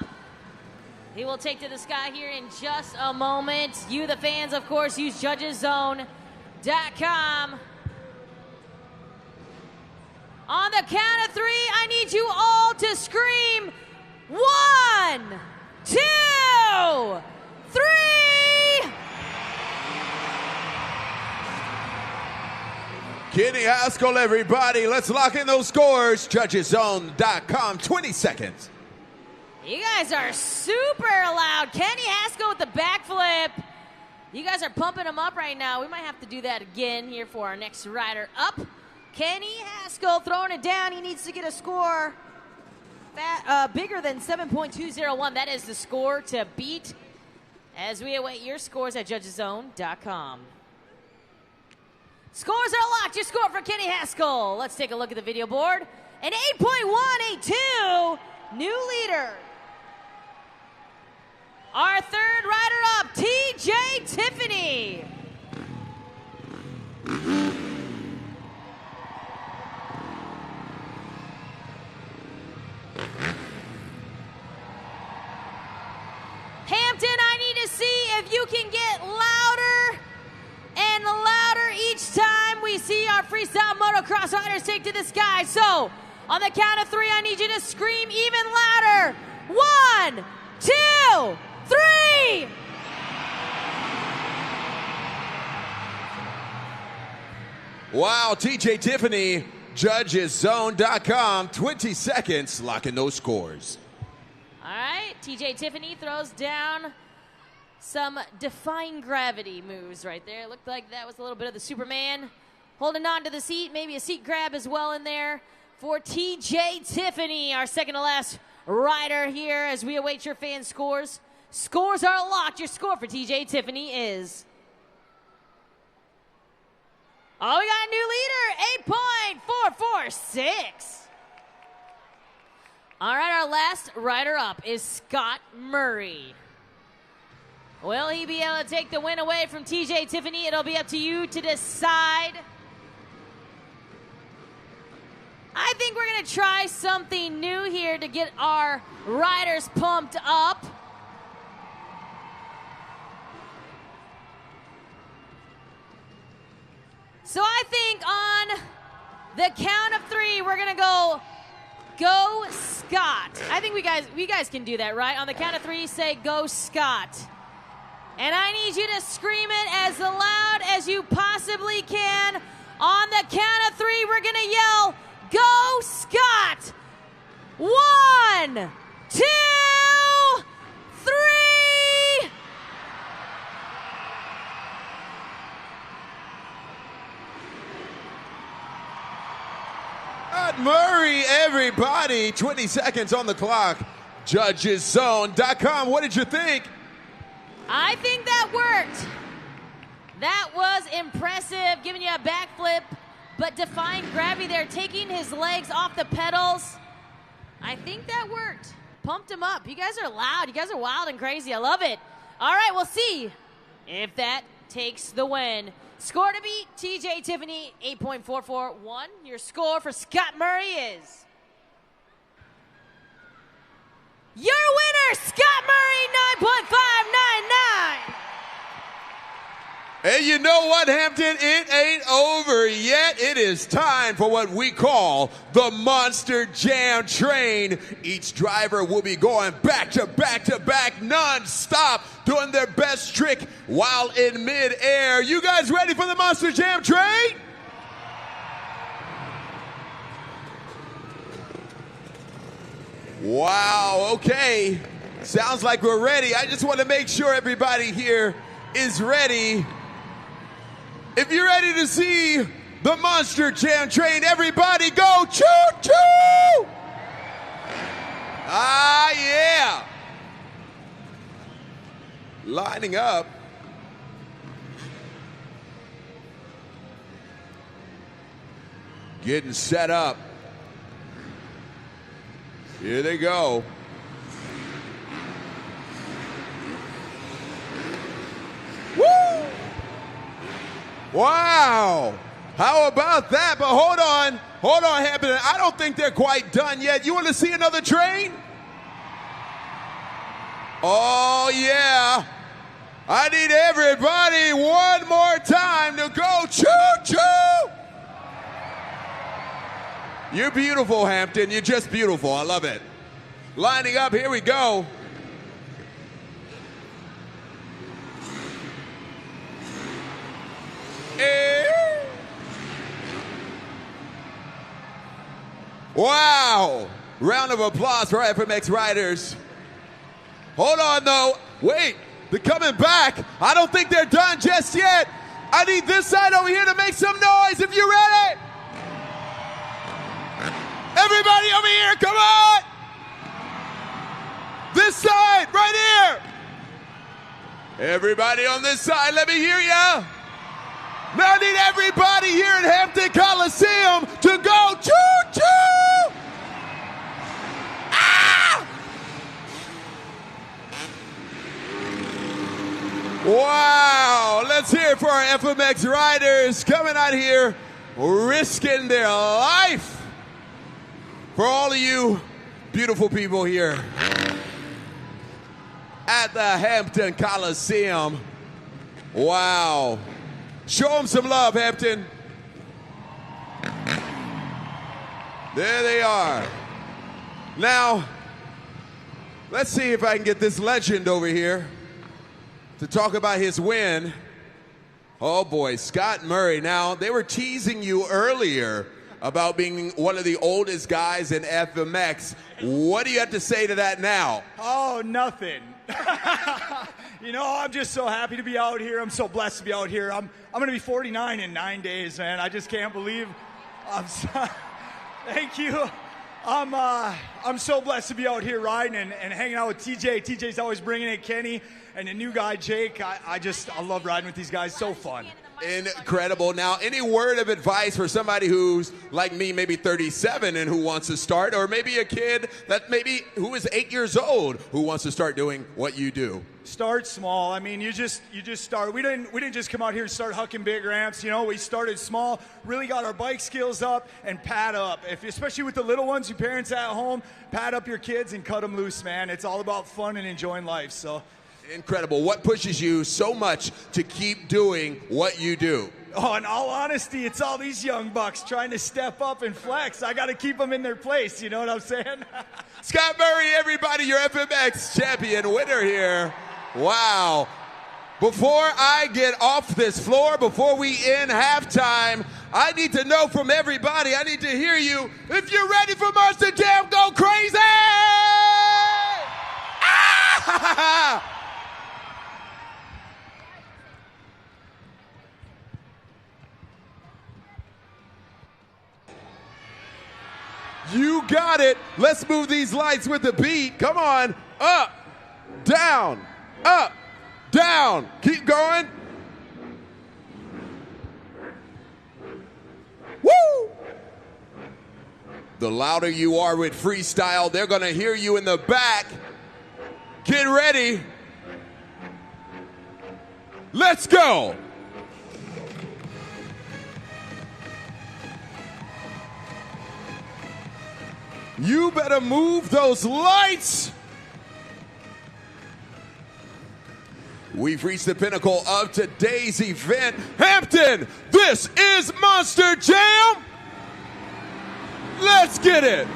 He will take to the sky here in just a moment. You, the fans, of course, use judgeszone.com. On the count of three, I need you all to scream, 1, 2, 3. Kenny Haskell, everybody. Let's lock in those scores. Judgeszone.com, 20 seconds. You guys are super loud. Kenny Haskell with the backflip. You guys are pumping him up right now. We might have to do that again here for our next rider up. Kenny Haskell throwing it down. He needs to get a score bigger than 7.201. That is the score to beat as we await your scores at judgeszone.com. Scores are locked. Your score for Kenny Haskell. Let's take a look at the video board. An 8.182, new leader. Our third rider up, TJ Tiffany. Hampton, I need to see if you can get louder and louder each time we see our freestyle motocross riders take to the sky. So, on the count of three, I need you to scream even louder. 1, 2, 3. Wow, TJ Tiffany, judgeszone.com, 20 seconds, locking those scores. All right, TJ Tiffany throws down some defying gravity moves right there. It looked like that was a little bit of the Superman holding on to the seat, maybe a seat grab as well in there for TJ Tiffany, our second to last rider here as we await your fan scores. Scores are locked. Your score for TJ Tiffany is... Oh, we got a new leader, 8.446. All right, our last rider up is Scott Murray. Will he be able to take the win away from TJ Tiffany? It'll be up to you to decide. I think we're going to try something new here to get our riders pumped up. the count of 3, we're gonna go Scott. I think we guys can do that, right? On the count of 3, say go Scott. And I need you to scream it as loud as you possibly can. On the count of 3, we're gonna yell, go Scott! 1, 2, 3! Murray, everybody. 20 seconds on the clock. JudgesZone.com. What did you think? I think that worked. That was impressive, giving you a backflip, but defying gravity there, taking his legs off the pedals. I think that worked. Pumped him up. You guys are loud. You guys are wild and crazy. I love it. All right, we'll see if that takes the win. Score to beat, TJ Tiffany, 8.441. Your score for Scott Murray is... your winner, Scott Murray, 9.599. And you know what, Hampton? It ain't over yet. It is time for what we call the Monster Jam Train. Each driver will be going back to back to back, non-stop, doing their best trick while in mid-air. You guys ready for the Monster Jam Train? Wow, okay. Sounds like we're ready. I just want to make sure everybody here is ready. If you're ready to see the Monster Jam Train, everybody go choo-choo! Ah, yeah. Lining up. Getting set up. Here they go. Woo! Wow! How about that? But hold on, Hampton. I don't think they're quite done yet. You want to see another train? Oh, yeah. I need everybody one more time to go choo-choo! You're beautiful, Hampton. You're just beautiful. I love it. Lining up, here we go. Wow! Round of applause for FMX riders. Hold on, though. Wait, they're coming back. I don't think they're done just yet. I need this side over here to make some noise if you're ready. Everybody over here, come on! This side, right here. Everybody on this side, let me hear ya. Now I need everybody here in Hampton Coliseum to go choo-choo! Ah! Wow, let's hear it for our FMX riders coming out here, risking their life. For all of you beautiful people here at the Hampton Coliseum. Wow. Show them some love, Hampton. There they are. Now, let's see if I can get this legend over here to talk about his win. Oh boy, Scott Murray. Now, they were teasing you earlier about being one of the oldest guys in FMX. What do you have to say to that now? Oh, nothing. You know, I'm just so happy to be out here. I'm so blessed to be out here. I'm going to be 49 in 9 days, man. I just can't believe. Thank you. I'm so blessed to be out here riding and hanging out with TJ. TJ's always bringing it, Kenny, and the new guy, Jake. I love riding with these guys. So fun. Incredible. Now, any word of advice for somebody who's like me, maybe 37 and who wants to start, or maybe a kid that maybe who is 8 years old who wants to start doing what you do? Start small. I mean, you just start. We didn't just come out here and start hucking big ramps. You know, we started small, really got our bike skills up and pad up. Especially with the little ones, your parents at home, pad up your kids and cut them loose, man. It's all about fun and enjoying life. So. Incredible. What pushes you so much to keep doing what you do? Oh, in all honesty, it's all these young bucks trying to step up and flex. I got to keep them in their place, you know what I'm saying? Scott Murray, everybody, your FMX champion winner here. Wow. Before I get off this floor, before we end halftime, I need to know from everybody, I need to hear you. If you're ready for Monster Jam, go crazy! Ah! You got it. Let's move these lights with the beat. Come on. Up, down, up, down. Keep going. Woo! The louder you are with freestyle, they're going to hear you in the back. Get ready. Let's go. You better move those lights. We've reached the pinnacle of today's event. Hampton, this is Monster Jam. Let's get it.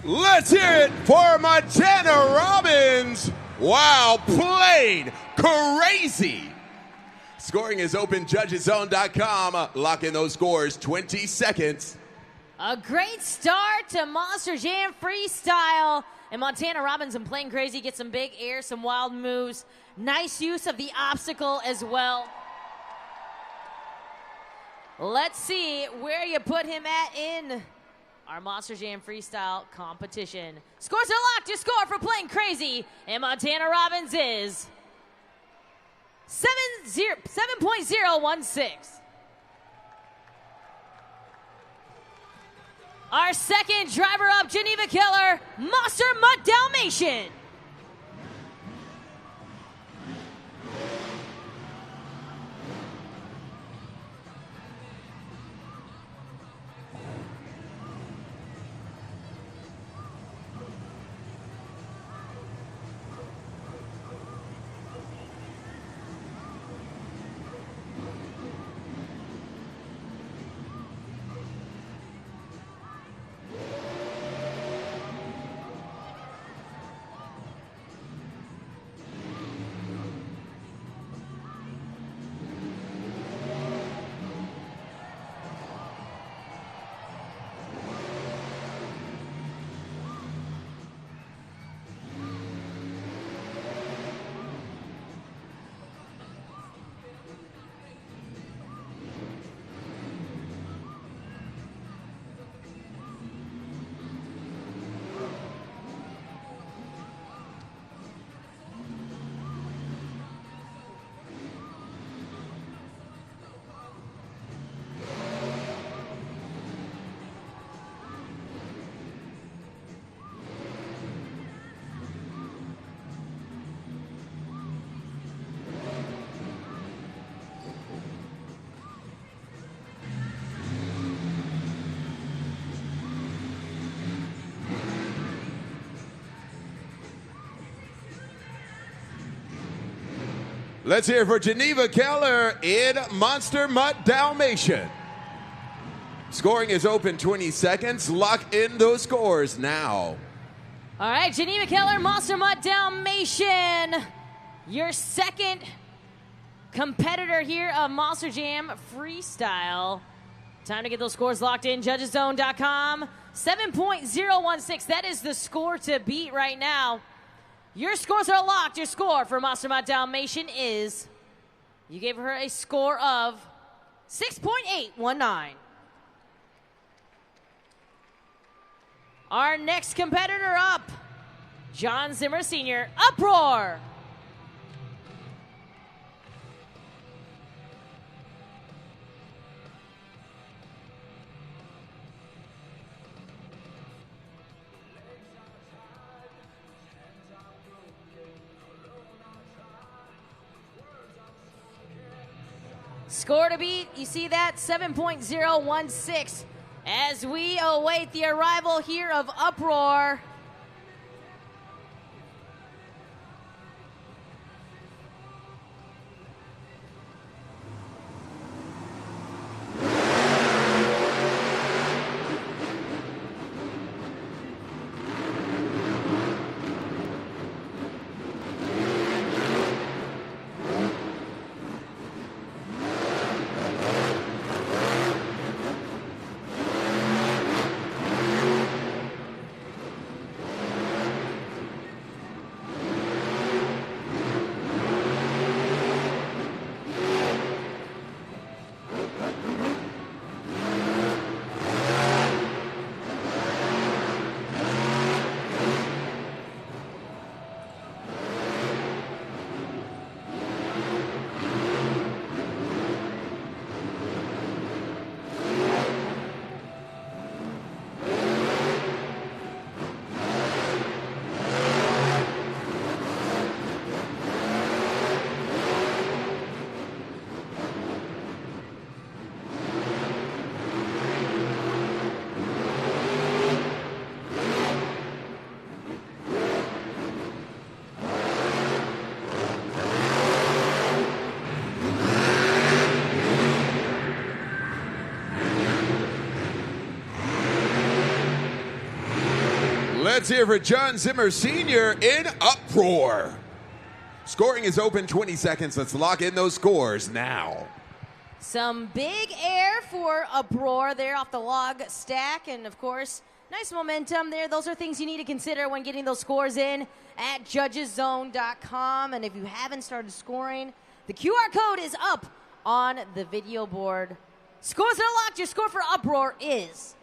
Let's hear it for Montana Robbins. Wow, played crazy. Scoring is open, judgeszone.com. Lock in those scores, 20 seconds. A great start to Monster Jam Freestyle. And Montana Robbins and playing crazy, get some big air, some wild moves. Nice use of the obstacle as well. Let's see where you put him at in our Monster Jam Freestyle competition. Scores are locked. Your score for playing crazy and Montana Robbins is 7.016. Our second driver up, Geneva Keller, Monster Mutt Dalmatian. Let's hear for Geneva Keller in Monster Mutt Dalmatian. Scoring is open 20 seconds. Lock in those scores now. All right, Geneva Keller, Monster Mutt Dalmatian, your second competitor here of Monster Jam Freestyle. Time to get those scores locked in. JudgesZone.com. 7.016. That is the score to beat right now. Your scores are locked. Your score for Monster Mutt Dalmatian is, you gave her a score of 6.819. Our next competitor up, John Zimmer Sr., Uproar. Score to beat, you see that, 7.016. As we await the arrival here of Uproar. Let's hear for John Zimmer Sr. in Uproar. Scoring is open 20 seconds. Let's lock in those scores now. Some big air for Uproar there off the log stack. And, of course, nice momentum there. Those are things you need to consider when getting those scores in at JudgesZone.com. And if you haven't started scoring, the QR code is up on the video board. Scores are locked. Your score for Uproar is...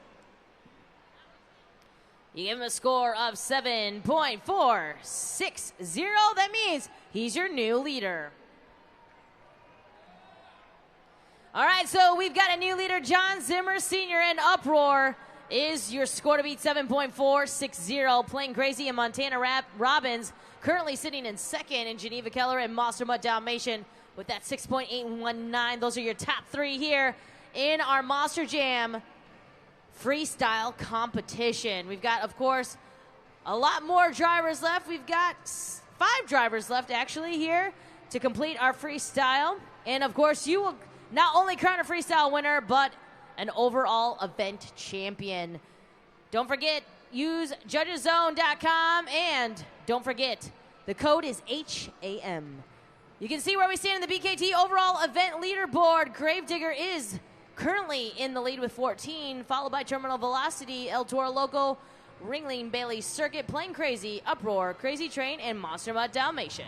You give him a score of 7.460. That means he's your new leader. All right, so we've got a new leader, John Zimmer Sr. and Uproar is your score to beat, 7.460. Playing crazy in Montana Robbins, currently sitting in second, in Geneva Keller and Monster Mutt Dalmatian with that 6.819. Those are your top three here in our Monster Jam Freestyle competition. We've got, of course, a lot more drivers left. We've got 5 drivers left, actually, here to complete our freestyle. And, of course, you will not only crown a freestyle winner, but an overall event champion. Don't forget, use JudgesZone.com, and don't forget, the code is HAM. You can see where we stand in the BKT overall event leaderboard. Gravedigger is currently in the lead with 14, followed by Terminal Velocity, El Toro Loco, Ringling Bailey Circuit, Playing Crazy, Uproar, Crazy Train, and Monster Mutt Dalmatian.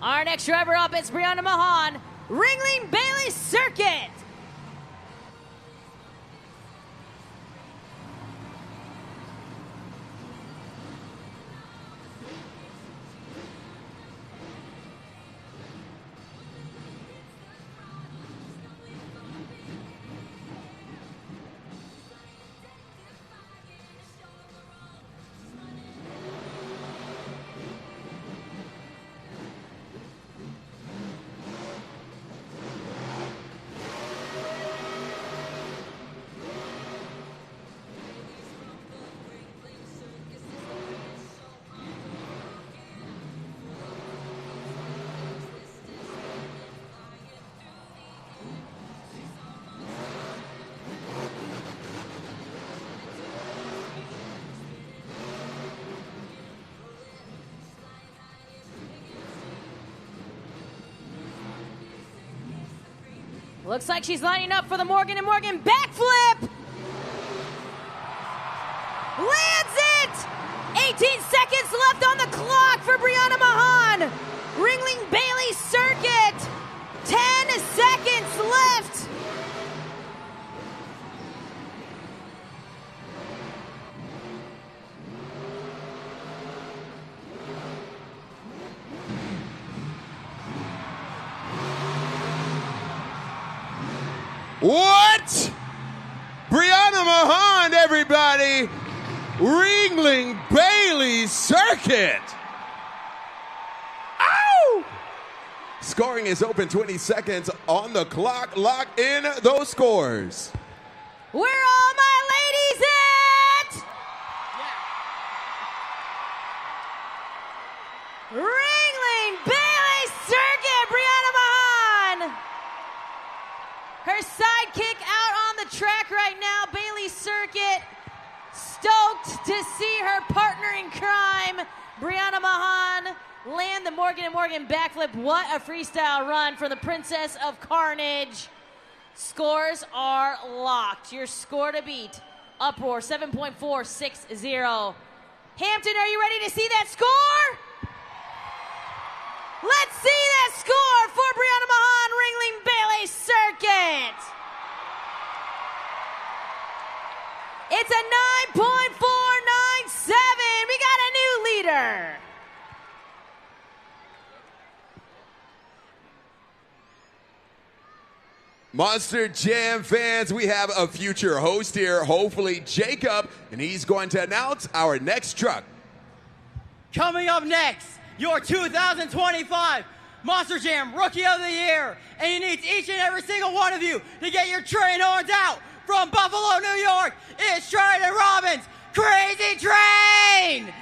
Our next driver up is Brianna Mahan, Ringling Bailey Circuit. Looks like she's lining up for the Morgan & Morgan backflip. Lands it! 18 seconds left on the clock for Brianna Mahan. Ringling Bailey circuit. 10 seconds left. What? Brianna Mahan, everybody. Ringling Bailey circuit. Ow! Scoring is open, 20 seconds on the clock. Lock in those scores. Where all my ladies at? Ringling Bailey circuit, Brianna Mahan. Her sidekick out on the track right now. Bailey circuit. Stoked to see her partner in crime, Brianna Mahan, land the Morgan & Morgan backflip. What a freestyle run for the Princess of Carnage. Scores are locked. Your score to beat, Uproar 7.460. Hampton, are you ready to see that score? Let's see that score for Brianna Mahan, Ringling Bailey circuit. It's a 9.497. We got a new leader. Monster Jam fans, we have a future host here, hopefully Jacob, and he's going to announce our next truck. Coming up next, your 2025 Monster Jam Rookie of the Year. And he needs each and every single one of you to get your train horns out. From Buffalo, New York, it's Trident Robbins, Crazy Train!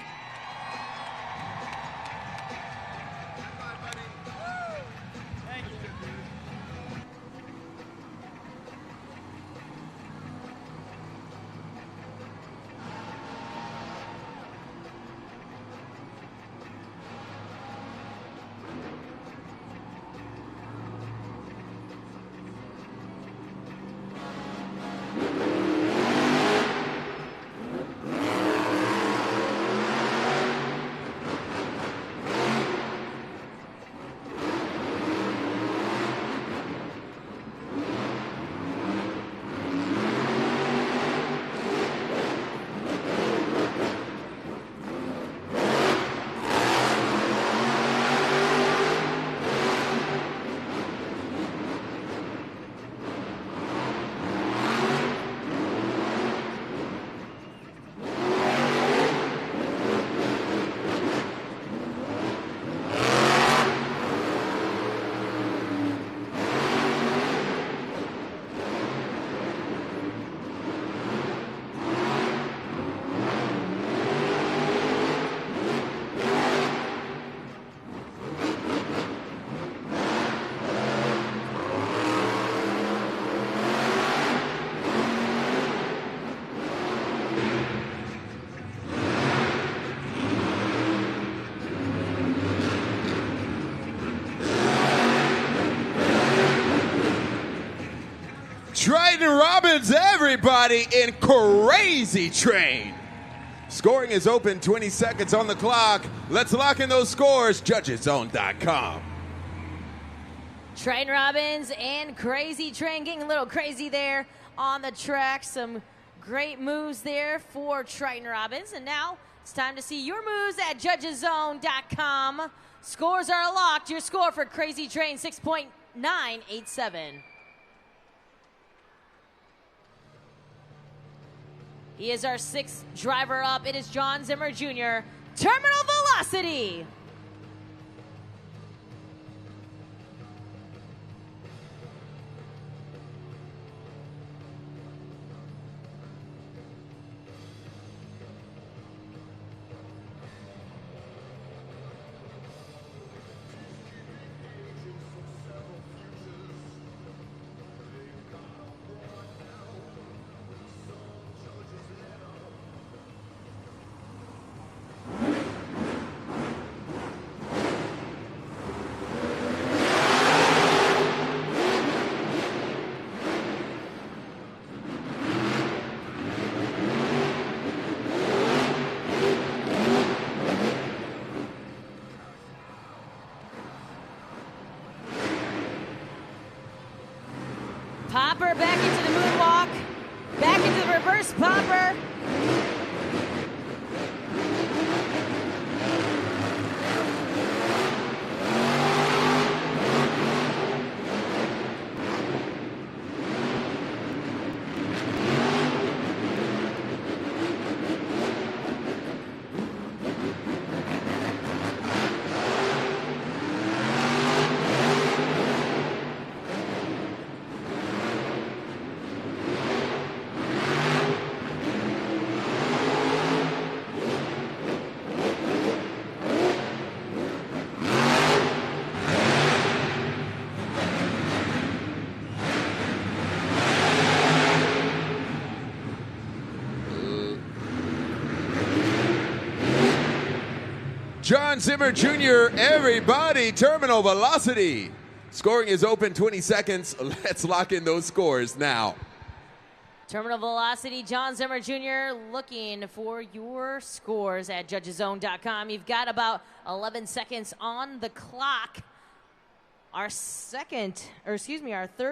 Trident Robbins, everybody, in Crazy Train. Scoring is open, 20 seconds on the clock. Let's lock in those scores, judgeszone.com. Trident Robbins and Crazy Train getting a little crazy there on the track. Some great moves there for Trident Robbins. And now it's time to see your moves at judgeszone.com. Scores are locked. Your score for Crazy Train, 6.987. He is our sixth driver up. It is John Zimmer Jr. Terminal Velocity. driver. John Zimmer Jr., everybody, terminal velocity. Scoring is open, 20 seconds. Let's lock in those scores now. Terminal velocity, John Zimmer Jr. looking for your scores at judgeszone.com. You've got about 11 seconds on the clock. Our third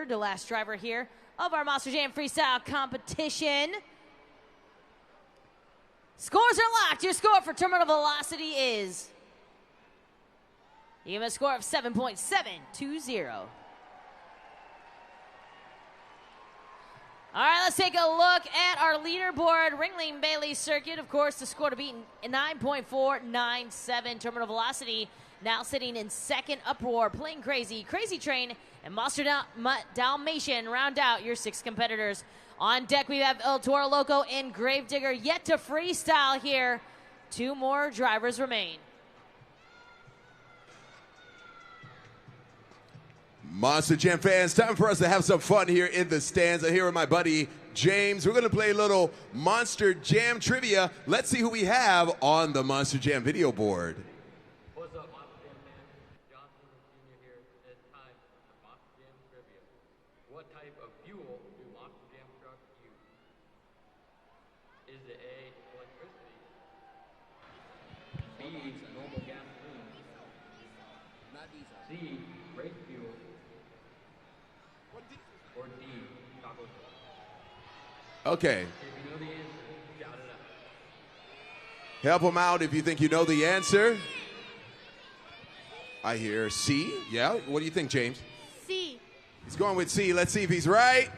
to last driver here of our Monster Jam Freestyle competition. Scores are locked. Your score for terminal velocity is, you have a score of 7.720. All right, let's take a look at our leaderboard. Ringling Bailey Circuit, of course, the score to beat 9.497. Terminal velocity now sitting in second. Uproar, Playing Crazy, Crazy Train, and Monster Dalmatian round out your 6 competitors. On deck, we have El Toro Loco and Gravedigger yet to freestyle here. 2 more drivers remain. Monster Jam fans, time for us to have some fun here in the stands. I'm here with my buddy James. We're going to play a little Monster Jam trivia. Let's see who we have on the Monster Jam video board. What's up, Monster Jam fans? John Zimmer Jr. here. It's time for Monster Jam trivia. What type of fuel do Monster Jam trucks use? Is it A, electricity, B, normal gasoline, C, race fuel, or D, chocolate? Okay. If you know the answer, shout it out. Help him out if you think you know the answer. I hear C. Yeah, what do you think, James? C. He's going with C. Let's see if he's right.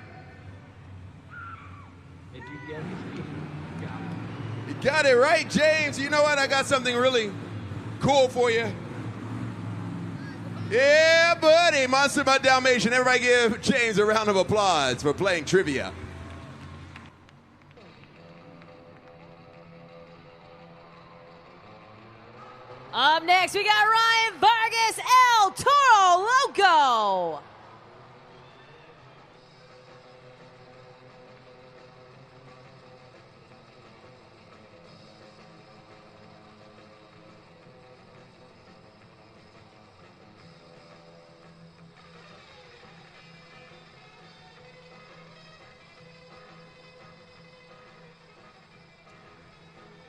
If you get it, you got it. You got it right, James. You know what? I got something really cool for you. Yeah, buddy. Monster by Dalmatian. Everybody give James a round of applause for playing trivia. Up next, we got Ryan Vargas, El Toro Loco.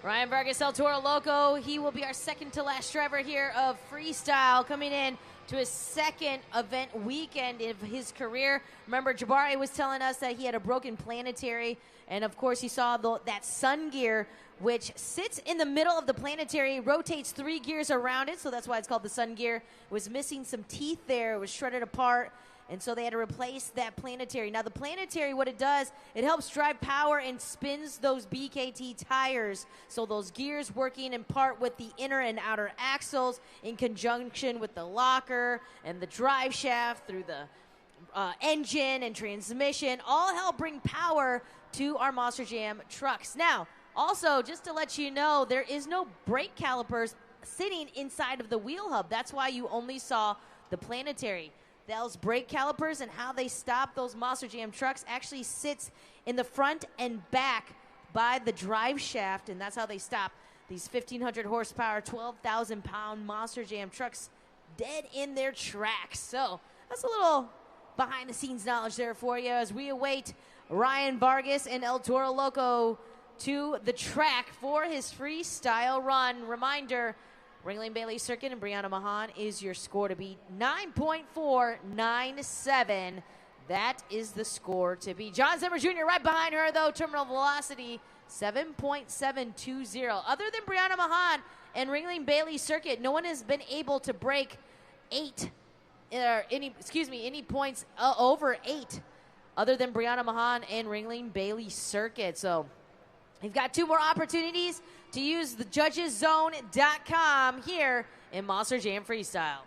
Ryan Vargas, El Toro Loco, he will be our second to last driver here of Freestyle, coming in to his second event weekend of his career. Remember, Jabari was telling us that he had a broken planetary, and of course he saw that sun gear, which sits in the middle of the planetary, rotates 3 gears around it, so that's why it's called the sun gear. It was missing some teeth there, it was shredded apart, and so they had to replace that planetary. Now, the planetary, what it does, it helps drive power and spins those BKT tires. So those gears working in part with the inner and outer axles in conjunction with the locker and the drive shaft through the engine and transmission, all help bring power to our Monster Jam trucks. Now, also, just to let you know, there is no brake calipers sitting inside of the wheel hub. That's why you only saw the planetary. Those brake calipers and how they stop those Monster Jam trucks actually sits in the front and back by the drive shaft, and that's how they stop these 1,500 horsepower, 12,000 pound Monster Jam trucks dead in their tracks. So that's a little behind the scenes knowledge there for you as we await Ryan Vargas and El Toro Loco to the track for his freestyle run. Reminder, Ringling Bailey Circuit and Brianna Mahan is your score to beat. 9.497. That is the score to beat. John Zimmer Jr. right behind her, though. Terminal velocity 7.720. Other than Brianna Mahan and Ringling Bailey Circuit, no one has been able to break any points over 8 other than Brianna Mahan and Ringling Bailey Circuit. So you've got 2 more opportunities to use the judgeszone.com here in Monster Jam Freestyle.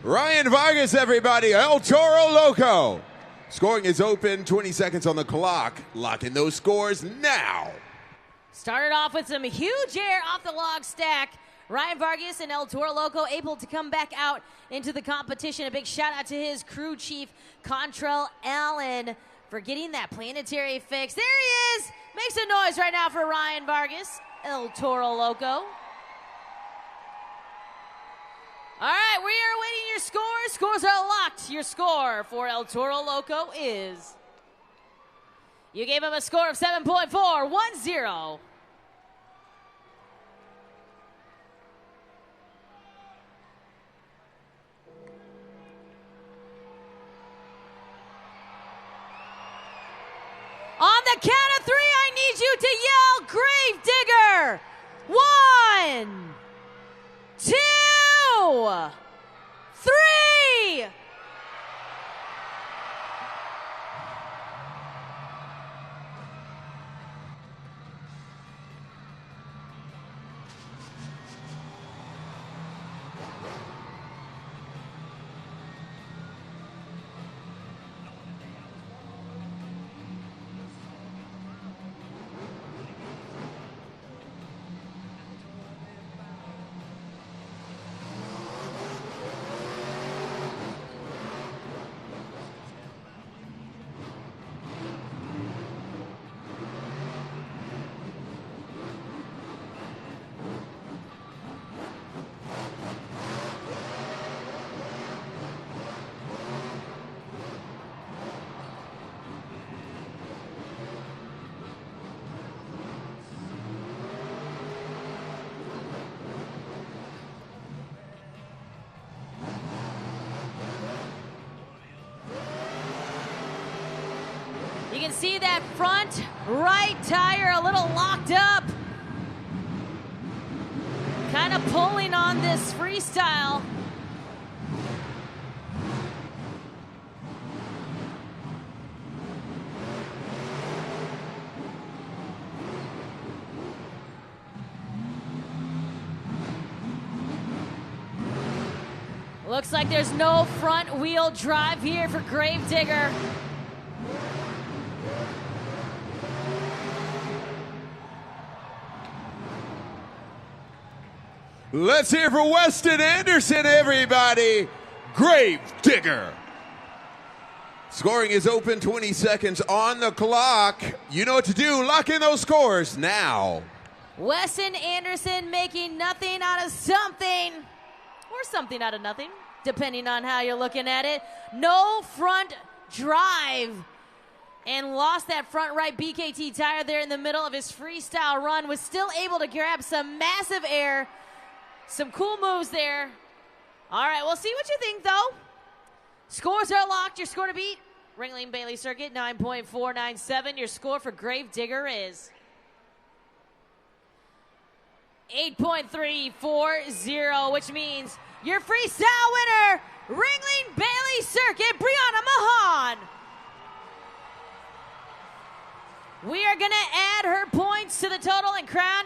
Ryan Vargas, everybody, El Toro Loco. Scoring is open, 20 seconds on the clock. Locking those scores now. Started off with some huge air off the log stack. Ryan Vargas and El Toro Loco able to come back out into the competition. A big shout out to his crew chief, Contrail Allen, for getting that planetary fix. There he is. Make some noise right now for Ryan Vargas, El Toro Loco. All right, we are awaiting your scores. Scores are locked. Your score for El Toro Loco is... You gave him a score of 7.410. On the count of 3, I need you to yell Grave Digger. 1, 2, 3. You can see that front right tire a little locked up. Kind of pulling on this Freestyle. Looks like there's no front wheel drive here for Grave Digger. Let's hear for Weston Anderson, everybody. Grave Digger. Scoring is open, 20 seconds on the clock. You know what to do. Lock in those scores now. Weston Anderson making nothing out of something. Or something out of nothing. depending on how you're looking at it. No front drive, and lost that front right BKT tire there in the middle of his freestyle run. Was still able to grab some massive air. Some cool moves there. All right, we'll see what you think, though. Scores are locked. Your score to beat, Ringling Bailey Circuit, 9.497. Your score for Gravedigger is 8.340, which means your freestyle winner, Ringling Bailey Circuit, Brianna Mahan. We are going to add her points to the total and crown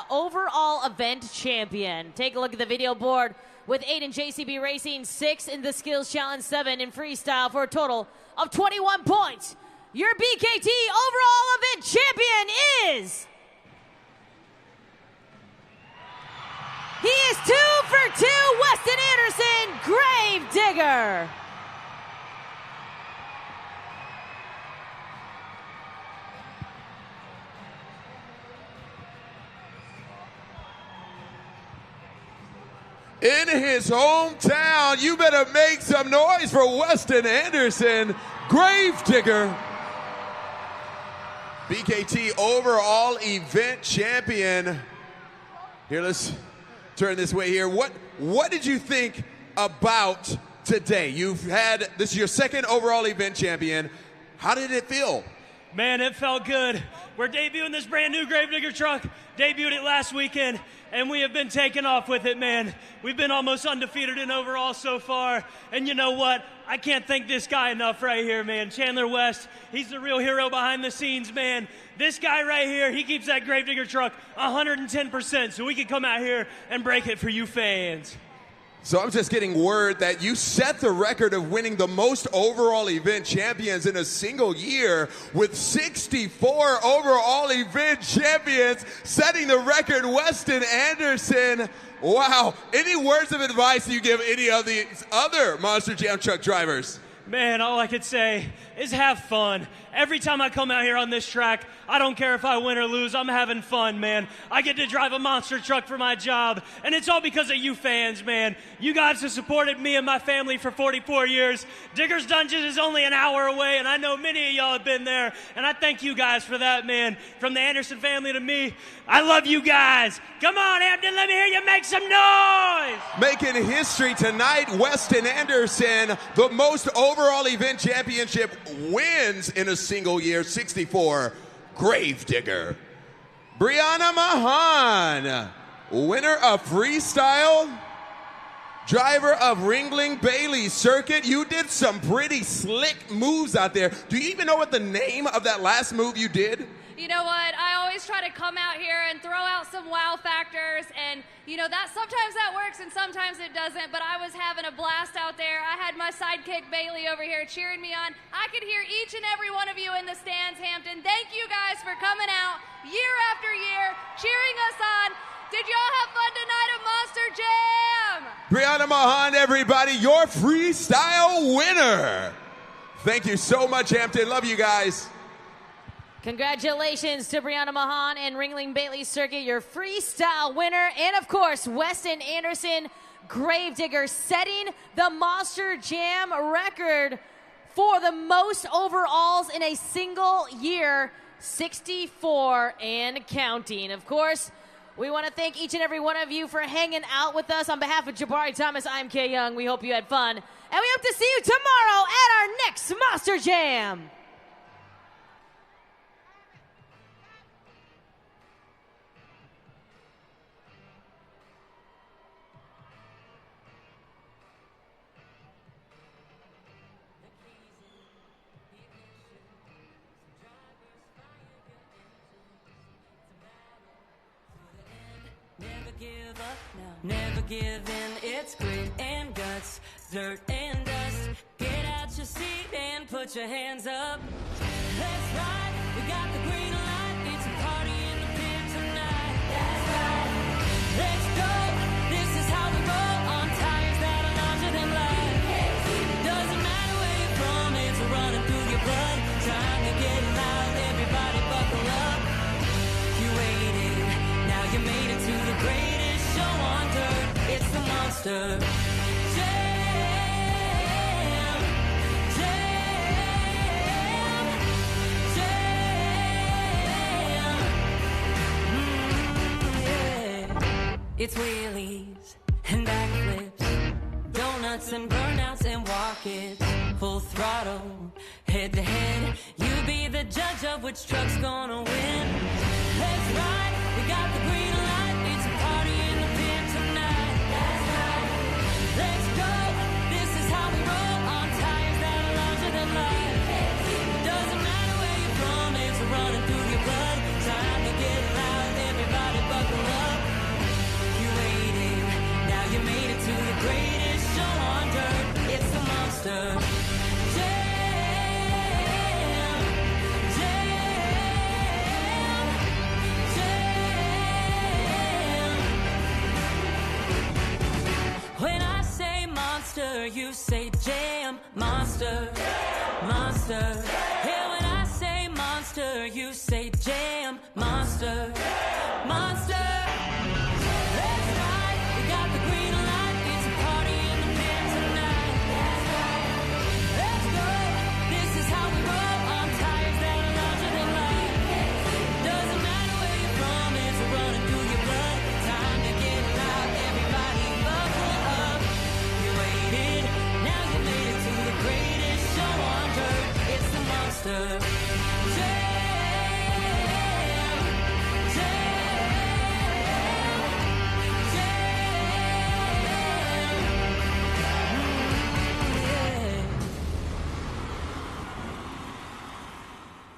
overall event champion. Take a look at the video board with 8 in JCB Racing, 6 in the Skills Challenge, 7 in Freestyle for a total of 21 points. Your BKT overall event champion is... He is 2 for 2, Weston Anderson, Gravedigger. In his hometown, you better make some noise for Weston Anderson, Gravedigger. BKT overall event champion. Here, let's turn this way here. What did you think about today? This is your second overall event champion. How did it feel? Man, it felt good. We're debuting this brand new Gravedigger truck. Debuted it last weekend, and we have been taking off with it, man. We've been almost undefeated in overall so far. And you know what? I can't thank this guy enough right here, man. Chandler West, he's the real hero behind the scenes, man. This guy right here, he keeps that Gravedigger truck 110%, so we can come out here and break it for you fans. So I'm just getting word that you set the record of winning the most overall event champions in a single year with 64 overall event champions, setting the record, Weston Anderson. Wow. Any words of advice you give any of these other Monster Jam truck drivers? Man, all I could say is have fun. Every time I come out here on this track, I don't care if I win or lose, I'm having fun, man. I get to drive a monster truck for my job, and it's all because of you fans, man. You guys have supported me and my family for 44 years. Digger's Dungeon is only an hour away, and I know many of y'all have been there, and I thank you guys for that, man. From the Anderson family to me, I love you guys. Come on, Hampton, let me hear you make some noise. Making history tonight, Weston Anderson, the most overall event championship wins in a single year, 64. Gravedigger. Brianna Mahan, winner of Freestyle, driver of Ringling Bailey Circuit. You did some pretty slick moves out there. Do you even know what the name of that last move you did? You know what? I always try to come out here and throw out some wow factors, and you know that sometimes that works and sometimes it doesn't, but I was having a blast out there. I had my sidekick Bailey over here cheering me on. I could hear each and every one of you in the stands, Hampton. Thank you guys for coming out year after year, cheering us on. Did y'all have fun tonight at Monster Jam? Brianna Mahan, everybody, your freestyle winner. Thank you so much, Hampton. Love you guys. Congratulations to Brianna Mahan and Ringling Bailey Circuit, your freestyle winner. And of course, Weston Anderson, Gravedigger, setting the Monster Jam record for the most overalls in a single year, 64 and counting. Of course, we want to thank each and every one of you for hanging out with us. On behalf of Jabari Thomas, I'm Kay Young. We hope you had fun. And we hope to see you tomorrow at our next Monster Jam. Never give in, it's grit and guts, dirt and dust. Get out your seat and put your hands up. Let's ride, we got the green light. It's a party in the pit tonight. That's right. Let's go, this is how we roll on tires that are larger than life. Doesn't matter where you're from, it's running through your blood. Trying to get loud, everybody buckle up. You waited, now you made it to the greatest show on dirt. It's the Monster Jam. It's wheelies and backflips, donuts and burnouts and walk-its. Full throttle, head to head. You be the judge of which truck's gonna win. Let's ride, we got the green light. It's a party in the pit tonight. That's right. Let's go, this is how we roll on tires that are larger than life. It doesn't matter where you're from, it's running through your blood. Time to get loud, everybody buckle up. You waited, now you made it to the greatest show on dirt. It's the Monster Jam, jam, jam. When I say monster, you say jam. Monster, monster. Yeah, when I say monster, you say jam. Monster, monster. Let's ride, we got the green light. It's a party in the pit tonight. That's right. Let's go, this is how we roll on tires that are larger than life. Doesn't matter where you're from, it's running through your blood. Time to get loud, everybody buckle up. You waited, now you made it to the greatest show on dirt. It's the Monster